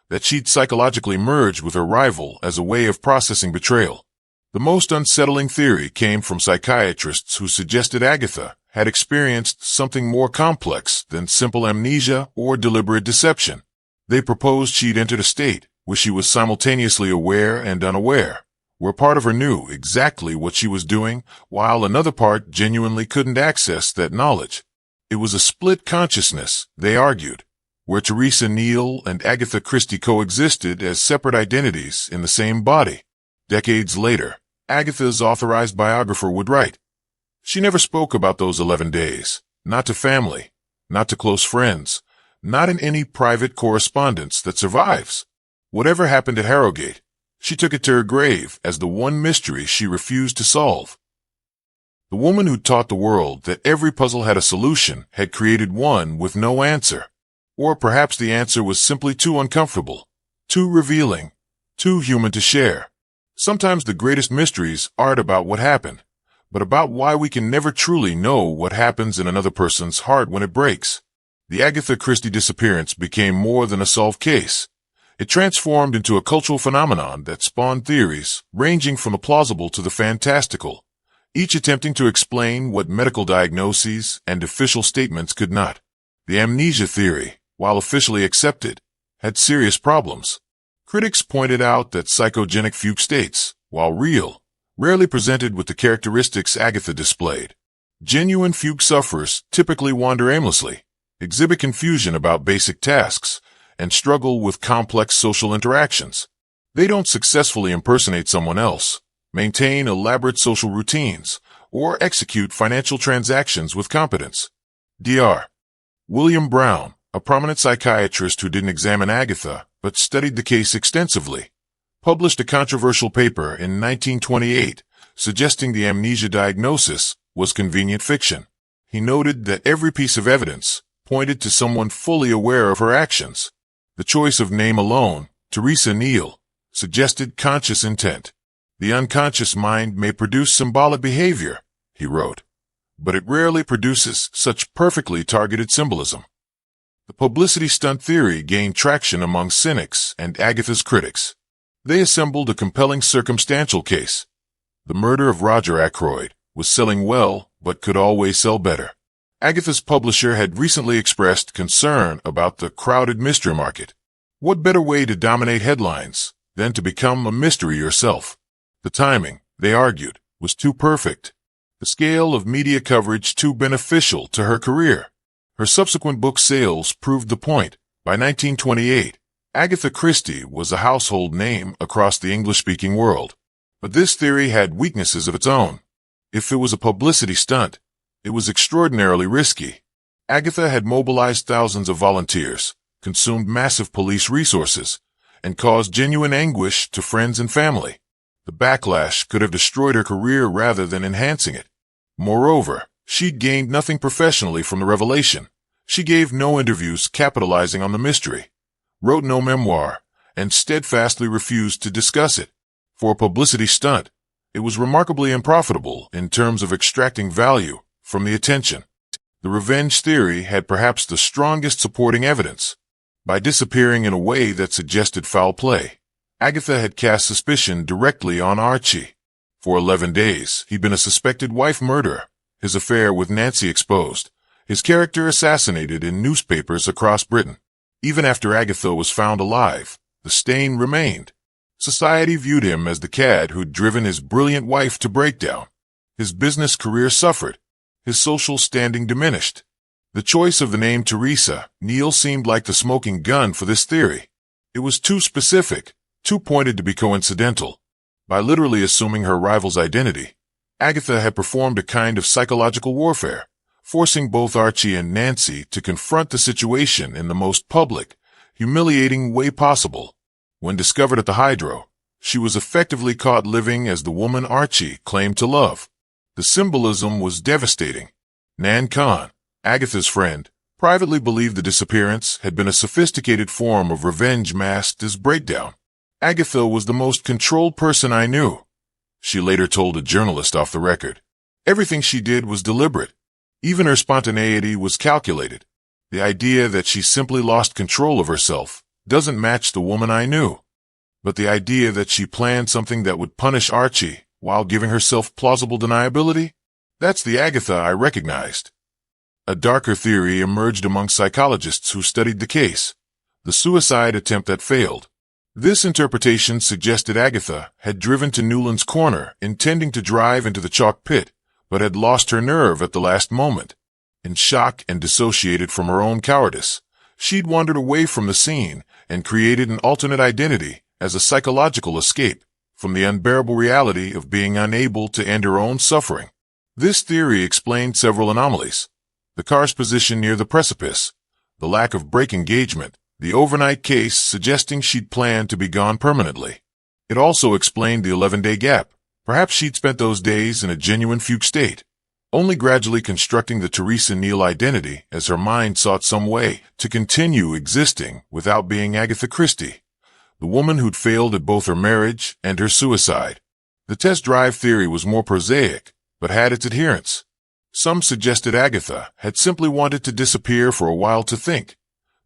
that she'd psychologically merged with her rival as a way of processing betrayal. The most unsettling theory came from psychiatrists who suggested Agatha had experienced something more complex than simple amnesia or deliberate deception. They proposed she'd entered a state where she was simultaneously aware and unaware, where part of her knew exactly what she was doing, while another part genuinely couldn't access that knowledge. It was a split consciousness, they argued, where Teresa Neal and Agatha Christie coexisted as separate identities in the same body. Decades later, Agatha's authorized biographer would write, "She never spoke about those 11 days, not to family, not to close friends, not in any private correspondence that survives. Whatever happened at Harrogate, she took it to her grave as the one mystery she refused to solve." The woman who taught the world that every puzzle had a solution had created one with no answer. Or perhaps the answer was simply too uncomfortable, too revealing, too human to share. Sometimes the greatest mysteries aren't about what happened, but about why we can never truly know what happens in another person's heart when it breaks. The Agatha Christie disappearance became more than a solved case. It transformed into a cultural phenomenon that spawned theories ranging from the plausible to the fantastical, each attempting to explain what medical diagnoses and official statements could not. The amnesia theory, while officially accepted, had serious problems. Critics pointed out that psychogenic fugue states, while real, rarely presented with the characteristics Agatha displayed. Genuine fugue sufferers typically wander aimlessly, exhibit confusion about basic tasks, and struggle with complex social interactions. They don't successfully impersonate someone else, maintain elaborate social routines, or execute financial transactions with competence. Dr. William Brown, a prominent psychiatrist who didn't examine Agatha but studied the case extensively, published a controversial paper in 1928 suggesting the amnesia diagnosis was convenient fiction. He noted that every piece of evidence pointed to someone fully aware of her actions. The choice of name alone, Teresa Neal, suggested conscious intent. "The unconscious mind may produce symbolic behavior," he wrote, "but it rarely produces such perfectly targeted symbolism." The publicity stunt theory gained traction among cynics and Agatha's critics. They assembled a compelling circumstantial case. The murder of Roger Ackroyd was selling well, but could always sell better. Agatha's publisher had recently expressed concern about the crowded mystery market. What better way to dominate headlines than to become a mystery yourself? The timing, they argued, was too perfect. The scale of media coverage too beneficial to her career. Her subsequent book sales proved the point. By 1928, Agatha Christie was a household name across the English-speaking world. But this theory had weaknesses of its own. If it was a publicity stunt, it was extraordinarily risky. Agatha had mobilized thousands of volunteers, consumed massive police resources, and caused genuine anguish to friends and family. The backlash could have destroyed her career rather than enhancing it. Moreover, she'd gained nothing professionally from the revelation. She gave no interviews capitalizing on the mystery, wrote no memoir, and steadfastly refused to discuss it. For a publicity stunt, it was remarkably unprofitable in terms of extracting value from the attention. The revenge theory had perhaps the strongest supporting evidence. By disappearing in a way that suggested foul play, Agatha had cast suspicion directly on Archie. For 11 days, he'd been a suspected wife murderer, his affair with Nancy exposed, his character assassinated in newspapers across Britain. Even after Agatha was found alive, the stain remained. Society viewed him as the cad who'd driven his brilliant wife to breakdown. His business career suffered. His social standing diminished. The choice of the name Teresa Neal seemed like the smoking gun for this theory. It was too specific, too pointed to be coincidental. By literally assuming her rival's identity, Agatha had performed a kind of psychological warfare, forcing both Archie and Nancy to confront the situation in the most public, humiliating way possible. When discovered at the Hydro, she was effectively caught living as the woman Archie claimed to love. The symbolism was devastating. Nan Khan, Agatha's friend, privately believed the disappearance had been a sophisticated form of revenge masked as breakdown. Agatha was the most controlled person I knew, she later told a journalist off the record. Everything she did was deliberate. Even her spontaneity was calculated. The idea that she simply lost control of herself doesn't match the woman I knew. But the idea that she planned something that would punish Archie while giving herself plausible deniability, that's the Agatha I recognized. A darker theory emerged among psychologists who studied the case: the suicide attempt that failed. This interpretation suggested Agatha had driven to Newland's Corner intending to drive into the chalk pit, but had lost her nerve at the last moment. In shock and dissociated from her own cowardice, she'd wandered away from the scene and created an alternate identity as a psychological escape from the unbearable reality of being unable to end her own suffering. This theory explained several anomalies: the car's position near the precipice, the lack of brake engagement, the overnight case suggesting she'd planned to be gone permanently. It also explained the 11-day gap. Perhaps she'd spent those days in a genuine fugue state, only gradually constructing the Teresa Neal identity as her mind sought some way to continue existing without being Agatha Christie, the woman who'd failed at both her marriage and her suicide. The test drive theory was more prosaic, but had its adherents. Some suggested Agatha had simply wanted to disappear for a while to think,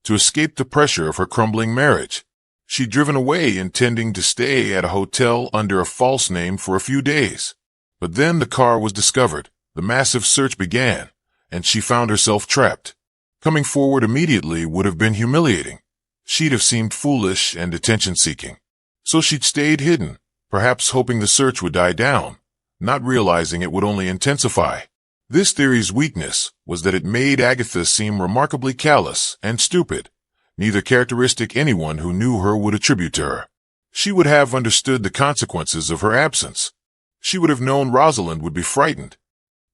to escape the pressure of her crumbling marriage. She'd driven away intending to stay at a hotel under a false name for a few days. But then the car was discovered, the massive search began, and she found herself trapped. Coming forward immediately would have been humiliating. She'd have seemed foolish and attention-seeking. So she'd stayed hidden, perhaps hoping the search would die down, not realizing it would only intensify. This theory's weakness was that it made Agatha seem remarkably callous and stupid, neither characteristic anyone who knew her would attribute to her. She would have understood the consequences of her absence. She would have known Rosalind would be frightened.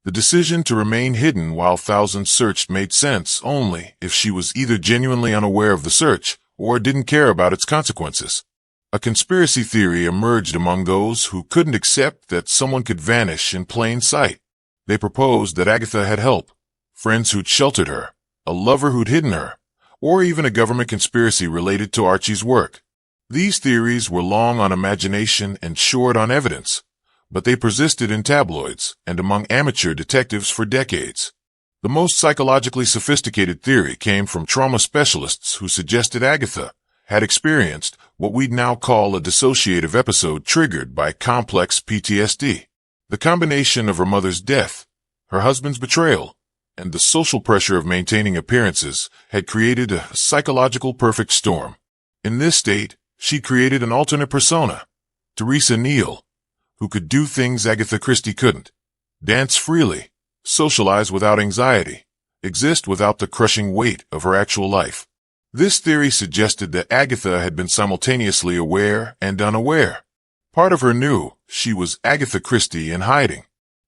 The decision to remain hidden while thousands searched made sense only if she was either genuinely unaware of the search or didn't care about its consequences. A conspiracy theory emerged among those who couldn't accept that someone could vanish in plain sight. They proposed that Agatha had help, friends who'd sheltered her, a lover who'd hidden her, or even a government conspiracy related to Archie's work. These theories were long on imagination and short on evidence, but they persisted in tabloids and among amateur detectives for decades. The most psychologically sophisticated theory came from trauma specialists who suggested Agatha had experienced what we'd now call a dissociative episode triggered by complex PTSD. The combination of her mother's death, her husband's betrayal, and the social pressure of maintaining appearances had created a psychological perfect storm. In this state, she created an alternate persona, Teresa Neal, who could do things Agatha Christie couldn't: dance freely, socialize without anxiety, exist without the crushing weight of her actual life. This theory suggested that Agatha had been simultaneously aware and unaware. Part of her knew she was Agatha Christie in hiding.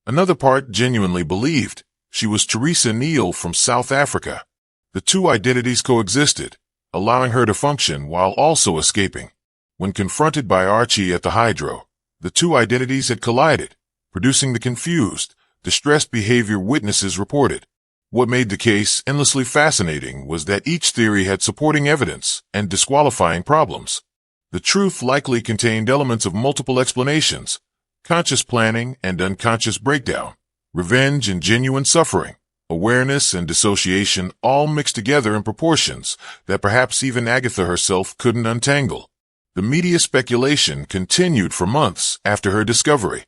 Another part genuinely believed she was Teresa Neal from South Africa. The two identities coexisted, allowing her to function while also escaping. When confronted by Archie at the Hydro, the two identities had collided, producing the confused, distressed behavior witnesses reported. What made the case endlessly fascinating was that each theory had supporting evidence and disqualifying problems. The truth likely contained elements of multiple explanations, conscious planning and unconscious breakdown. revenge and genuine suffering, awareness and dissociation all mixed together in proportions that perhaps even Agatha herself couldn't untangle. The media speculation continued for months after her discovery.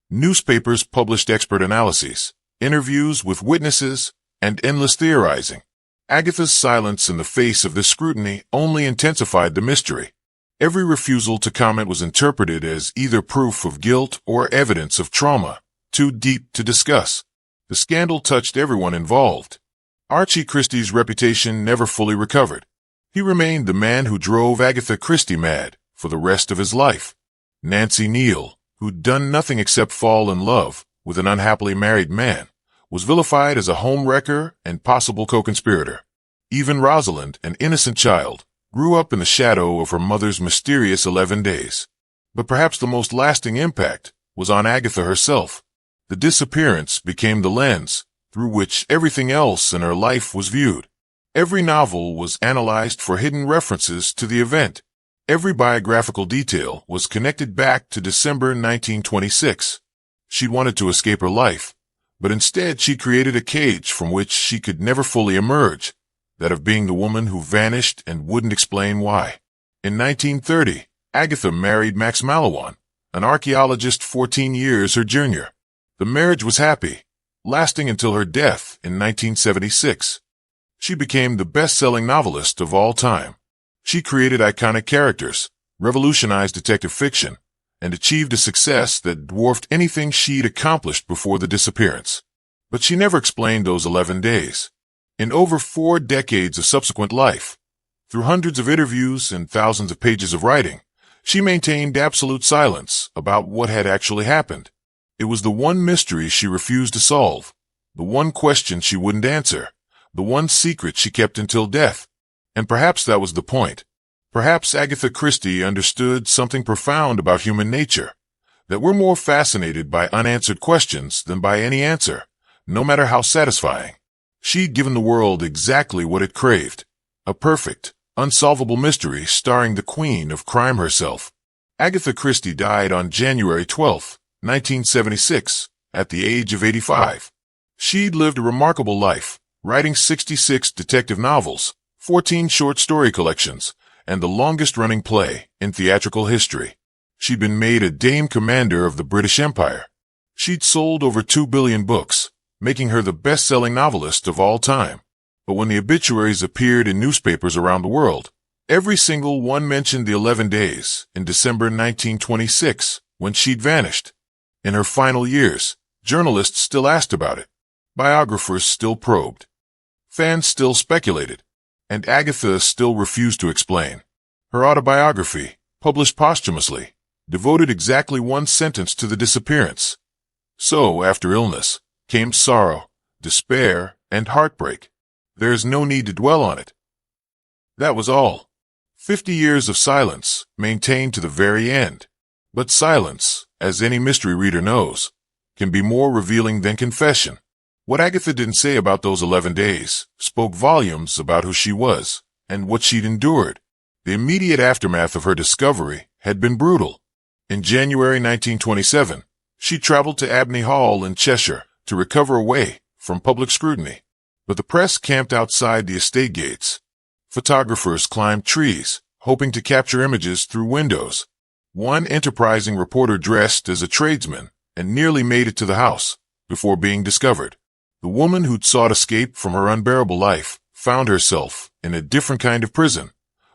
Newspapers published expert analyses, interviews with witnesses, and endless theorizing. Agatha's silence in the face of this scrutiny only intensified the mystery. Every refusal to comment was interpreted as either proof of guilt or evidence of trauma, too deep to discuss. The scandal touched everyone involved. Archie Christie's reputation never fully recovered. He remained the man who drove Agatha Christie mad for the rest of his life. Nancy Neal, who'd done nothing except fall in love with an unhappily married man, was vilified as a homewrecker and possible co-conspirator. Even Rosalind, an innocent child, grew up in the shadow of her mother's mysterious 11 days. But perhaps the most lasting impact was on Agatha herself. The disappearance became the lens through which everything else in her life was viewed. Every novel was analyzed for hidden references to the event. Every biographical detail was connected back to December 1926. She'd wanted to escape her life, but instead she created a cage from which she could never fully emerge, that of being the woman who vanished and wouldn't explain why. In 1930, Agatha married Max Malawan, an archaeologist 14 years her junior. The marriage was happy, lasting until her death in 1976. She became the best-selling novelist of all time. She created iconic characters, revolutionized detective fiction, and achieved a success that dwarfed anything she'd accomplished before the disappearance. But she never explained those 11 days. In over 4 decades of subsequent life, through hundreds of interviews and thousands of pages of writing, she maintained absolute silence about what had actually happened. It was the one mystery she refused to solve, the one question she wouldn't answer, the one secret she kept until death. And perhaps that was the point. Perhaps Agatha Christie understood something profound about human nature, that we're more fascinated by unanswered questions than by any answer, no matter how satisfying. She'd given the world exactly what it craved, a perfect, unsolvable mystery starring the queen of crime herself. Agatha Christie died on January 12, 1976, at the age of 85. She'd lived a remarkable life, writing 66 detective novels, 14 short story collections, and the longest-running play in theatrical history. She'd been made a Dame Commander of the British Empire. She'd sold over 2 billion books, making her the best-selling novelist of all time. But when the obituaries appeared in newspapers around the world, every single one mentioned the 11 days in December 1926 when she'd vanished. In her final years, journalists still asked about it. Biographers still probed. Fans still speculated. And Agatha still refused to explain. Her autobiography, published posthumously, devoted exactly one sentence to the disappearance. So, after illness, came sorrow, despair, and heartbreak. There's no need to dwell on it. That was all. 50 years of silence, maintained to the very end. But silence, as any mystery reader knows, can be more revealing than confession. What Agatha didn't say about those 11 days spoke volumes about who she was and what she'd endured. The immediate aftermath of her discovery had been brutal. In January 1927, she traveled to Abney Hall in Cheshire to recover away from public scrutiny. But the press camped outside the estate gates. Photographers climbed trees, hoping to capture images through windows. One enterprising reporter dressed as a tradesman and nearly made it to the house before being discovered. The woman who'd sought escape from her unbearable life found herself in a different kind of prison,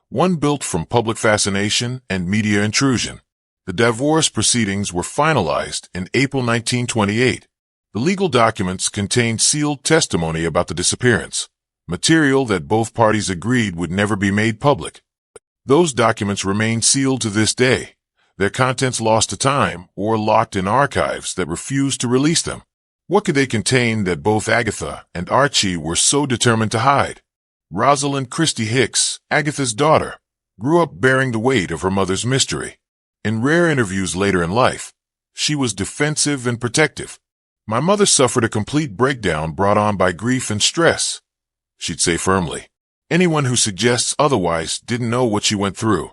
one built from public fascination and media intrusion. The divorce proceedings were finalized in April 1928. The legal documents contained sealed testimony about the disappearance, material that both parties agreed would never be made public. Those documents remain sealed to this day, their contents lost to time or locked in archives that refuse to release them. What could they contain that both Agatha and Archie were so determined to hide? Rosalind Christie Hicks, Agatha's daughter, grew up bearing the weight of her mother's mystery. In rare interviews later in life, she was defensive and protective. My mother suffered a complete breakdown brought on by grief and stress, she'd say firmly. Anyone who suggests otherwise didn't know what she went through.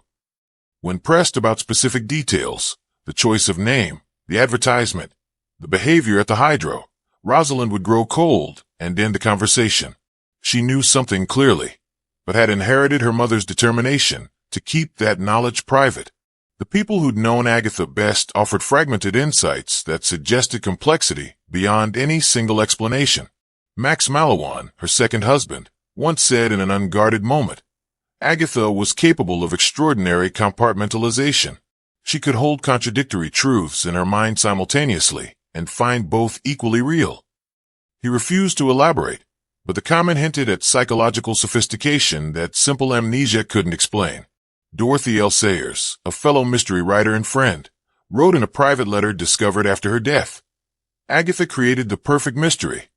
When pressed about specific details, the choice of name, the advertisement, the behavior at the hydro, Rosalind would grow cold and end the conversation. She knew something clearly, but had inherited her mother's determination to keep that knowledge private. The people who'd known Agatha best offered fragmented insights that suggested complexity beyond any single explanation. Max Malawan, her second husband, once said in an unguarded moment, Agatha was capable of extraordinary compartmentalization. She could hold contradictory truths in her mind simultaneously and find both equally real. He refused to elaborate, but the comment hinted at psychological sophistication that simple amnesia couldn't explain. Dorothy L. Sayers, a fellow mystery writer and friend, wrote in a private letter discovered after her death, Agatha created the perfect mystery,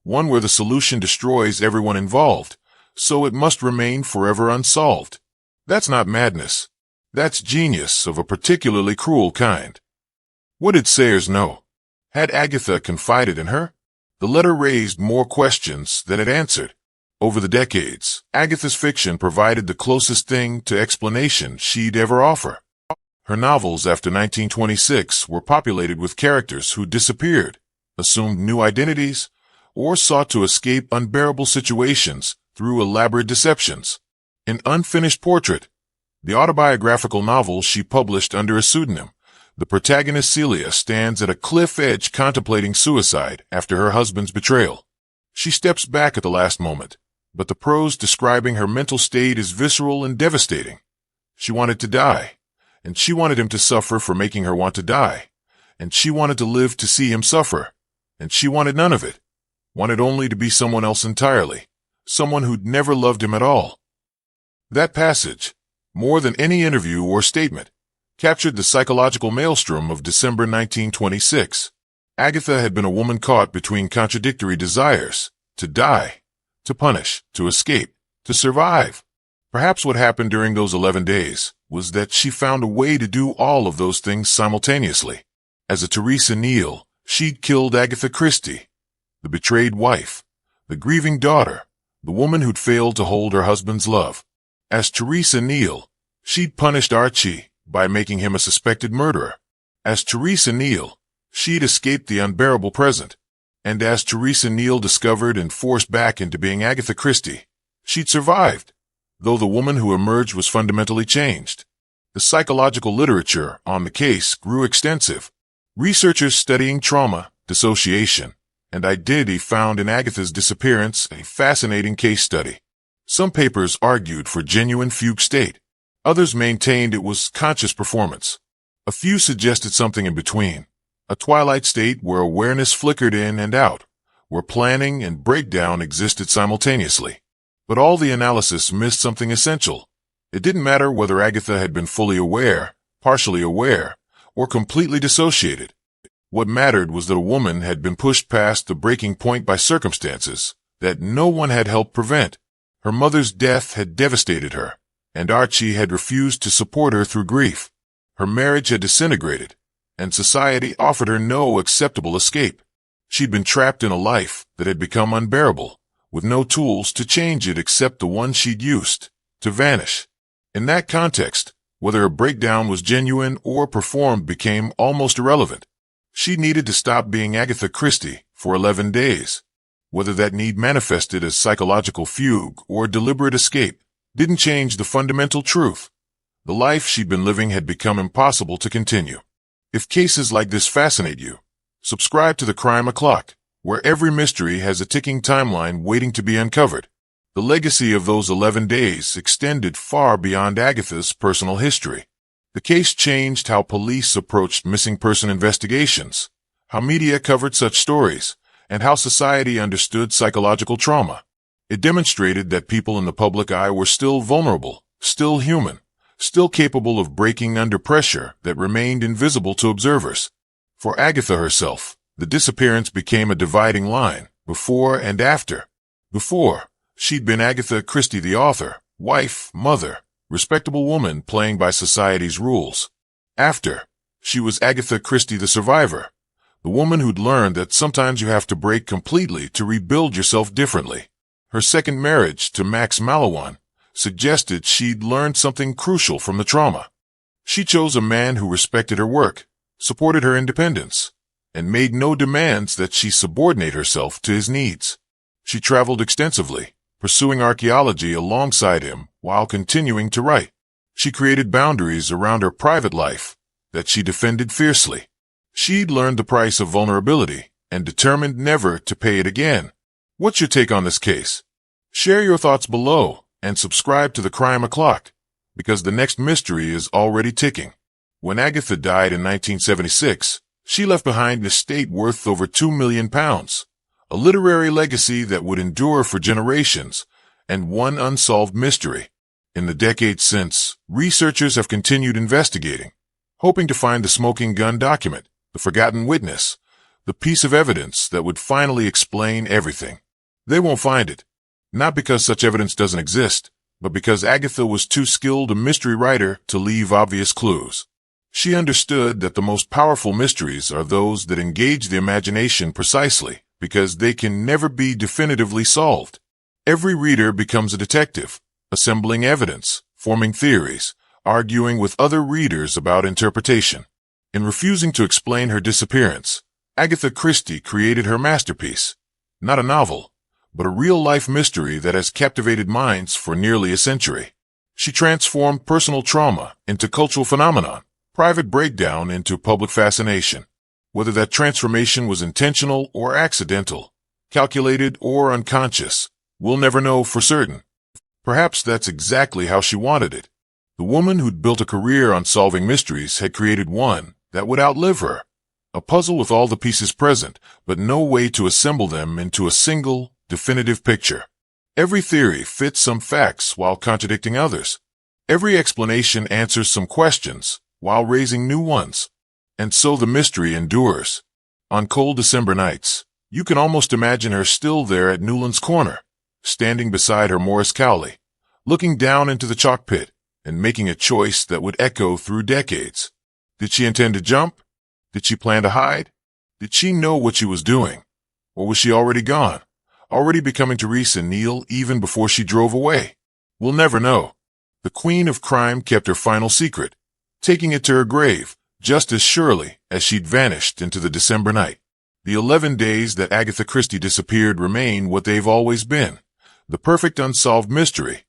one where the solution destroys everyone involved, so it must remain forever unsolved. That's not madness. That's genius of a particularly cruel kind. What did Sayers know? Had Agatha confided in her? The letter raised more questions than it answered. Over the decades, Agatha's fiction provided the closest thing to explanation she'd ever offer. Her novels after 1926 were populated with characters who disappeared, assumed new identities, or sought to escape unbearable situations through elaborate deceptions. In Unfinished Portrait, the autobiographical novel she published under a pseudonym, the protagonist Celia stands at a cliff edge contemplating suicide after her husband's betrayal. She steps back at the last moment, but the prose describing her mental state is visceral and devastating. She wanted to die, and she wanted him to suffer for making her want to die, and she wanted to live to see him suffer, and she wanted none of it, wanted only to be someone else entirely, someone who'd never loved him at all. That passage, more than any interview or statement, captured the psychological maelstrom of December 1926. Agatha had been a woman caught between contradictory desires, to die, to punish, to escape, to survive. Perhaps what happened during those 11 days was that she found a way to do all of those things simultaneously. As a Theresa Neal, she'd killed Agatha Christie, the betrayed wife, the grieving daughter, the woman who'd failed to hold her husband's love. As Theresa Neal, she'd punished Archie by making him a suspected murderer. As Theresa Neal, she'd escaped the unbearable present. And as Theresa Neal discovered and forced back into being Agatha Christie, she'd survived, though the woman who emerged was fundamentally changed. The psychological literature on the case grew extensive. Researchers studying trauma, dissociation, and identity found in Agatha's disappearance a fascinating case study. Some papers argued for genuine fugue state. Others maintained it was conscious performance. A few suggested something in between, a twilight state where awareness flickered in and out, where planning and breakdown existed simultaneously. But all the analysis missed something essential. It didn't matter whether Agatha had been fully aware, partially aware, or completely dissociated. What mattered was that a woman had been pushed past the breaking point by circumstances that no one had helped prevent. Her mother's death had devastated her, and Archie had refused to support her through grief. Her marriage had disintegrated, and society offered her no acceptable escape. She'd been trapped in a life that had become unbearable, with no tools to change it except the one she'd used, to vanish. In that context, whether a breakdown was genuine or performed became almost irrelevant. She needed to stop being Agatha Christie for 11 days. Whether that need manifested as psychological fugue or deliberate escape didn't change the fundamental truth. The life she'd been living had become impossible to continue. If cases like this fascinate you, subscribe to The Crime O'Clock, where every mystery has a ticking timeline waiting to be uncovered. The legacy of those 11 days extended far beyond Agatha's personal history. The case changed how police approached missing person investigations, how media covered such stories, and how society understood psychological trauma. It demonstrated that people in the public eye were still vulnerable, still human, still capable of breaking under pressure that remained invisible to observers. For Agatha herself, the disappearance became a dividing line, before and after. Before, she'd been Agatha Christie the author, wife, mother, respectable woman playing by society's rules. After, she was Agatha Christie the survivor, the woman who'd learned that sometimes you have to break completely to rebuild yourself differently. Her second marriage to Max Malawan suggested she'd learned something crucial from the trauma. She chose a man who respected her work, supported her independence, and made no demands that she subordinate herself to his needs. She traveled extensively, pursuing archaeology alongside him while continuing to write. She created boundaries around her private life that she defended fiercely. She'd learned the price of vulnerability and determined never to pay it again. What's your take on this case? Share your thoughts below and subscribe to the Crime O'Clock, because the next mystery is already ticking. When Agatha died in 1976, she left behind an estate worth over £2 million, a literary legacy that would endure for generations, and one unsolved mystery. In the decades since, researchers have continued investigating, hoping to find the smoking gun document, the forgotten witness, the piece of evidence that would finally explain everything. They won't find it, not because such evidence doesn't exist, but because Agatha was too skilled a mystery writer to leave obvious clues. She understood that the most powerful mysteries are those that engage the imagination precisely because they can never be definitively solved. Every reader becomes a detective, assembling evidence, forming theories, arguing with other readers about interpretation. In refusing to explain her disappearance, Agatha Christie created her masterpiece, not a novel, but a real-life mystery that has captivated minds for nearly a century. She transformed personal trauma into cultural phenomenon, private breakdown into public fascination. Whether that transformation was intentional or accidental, calculated or unconscious, we'll never know for certain. Perhaps that's exactly how she wanted it. The woman who'd built a career on solving mysteries had created one that would outlive her. A puzzle with all the pieces present, but no way to assemble them into a single, definitive picture. Every theory fits some facts while contradicting others. Every explanation answers some questions while raising new ones. And so the mystery endures. On cold December nights, you can almost imagine her still there at Newland's Corner, standing beside her Morris Cowley, looking down into the chalk pit and making a choice that would echo through decades. Did she intend to jump? Did she plan to hide? Did she know what she was doing? Or was she already gone, already becoming Teresa Neal even before she drove away? We'll never know. The Queen of Crime kept her final secret, taking it to her grave just as surely as she'd vanished into the December night. The 11 days that Agatha Christie disappeared remain what they've always been, the perfect unsolved mystery,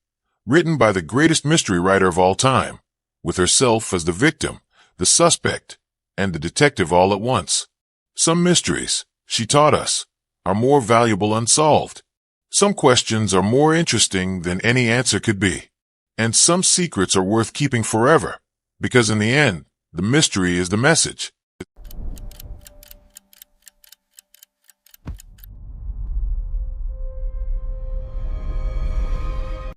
written by the greatest mystery writer of all time, with herself as the victim, the suspect, and the detective all at once. Some mysteries, she taught us, are more valuable unsolved. Some questions are more interesting than any answer could be. And some secrets are worth keeping forever, because in the end, the mystery is the message.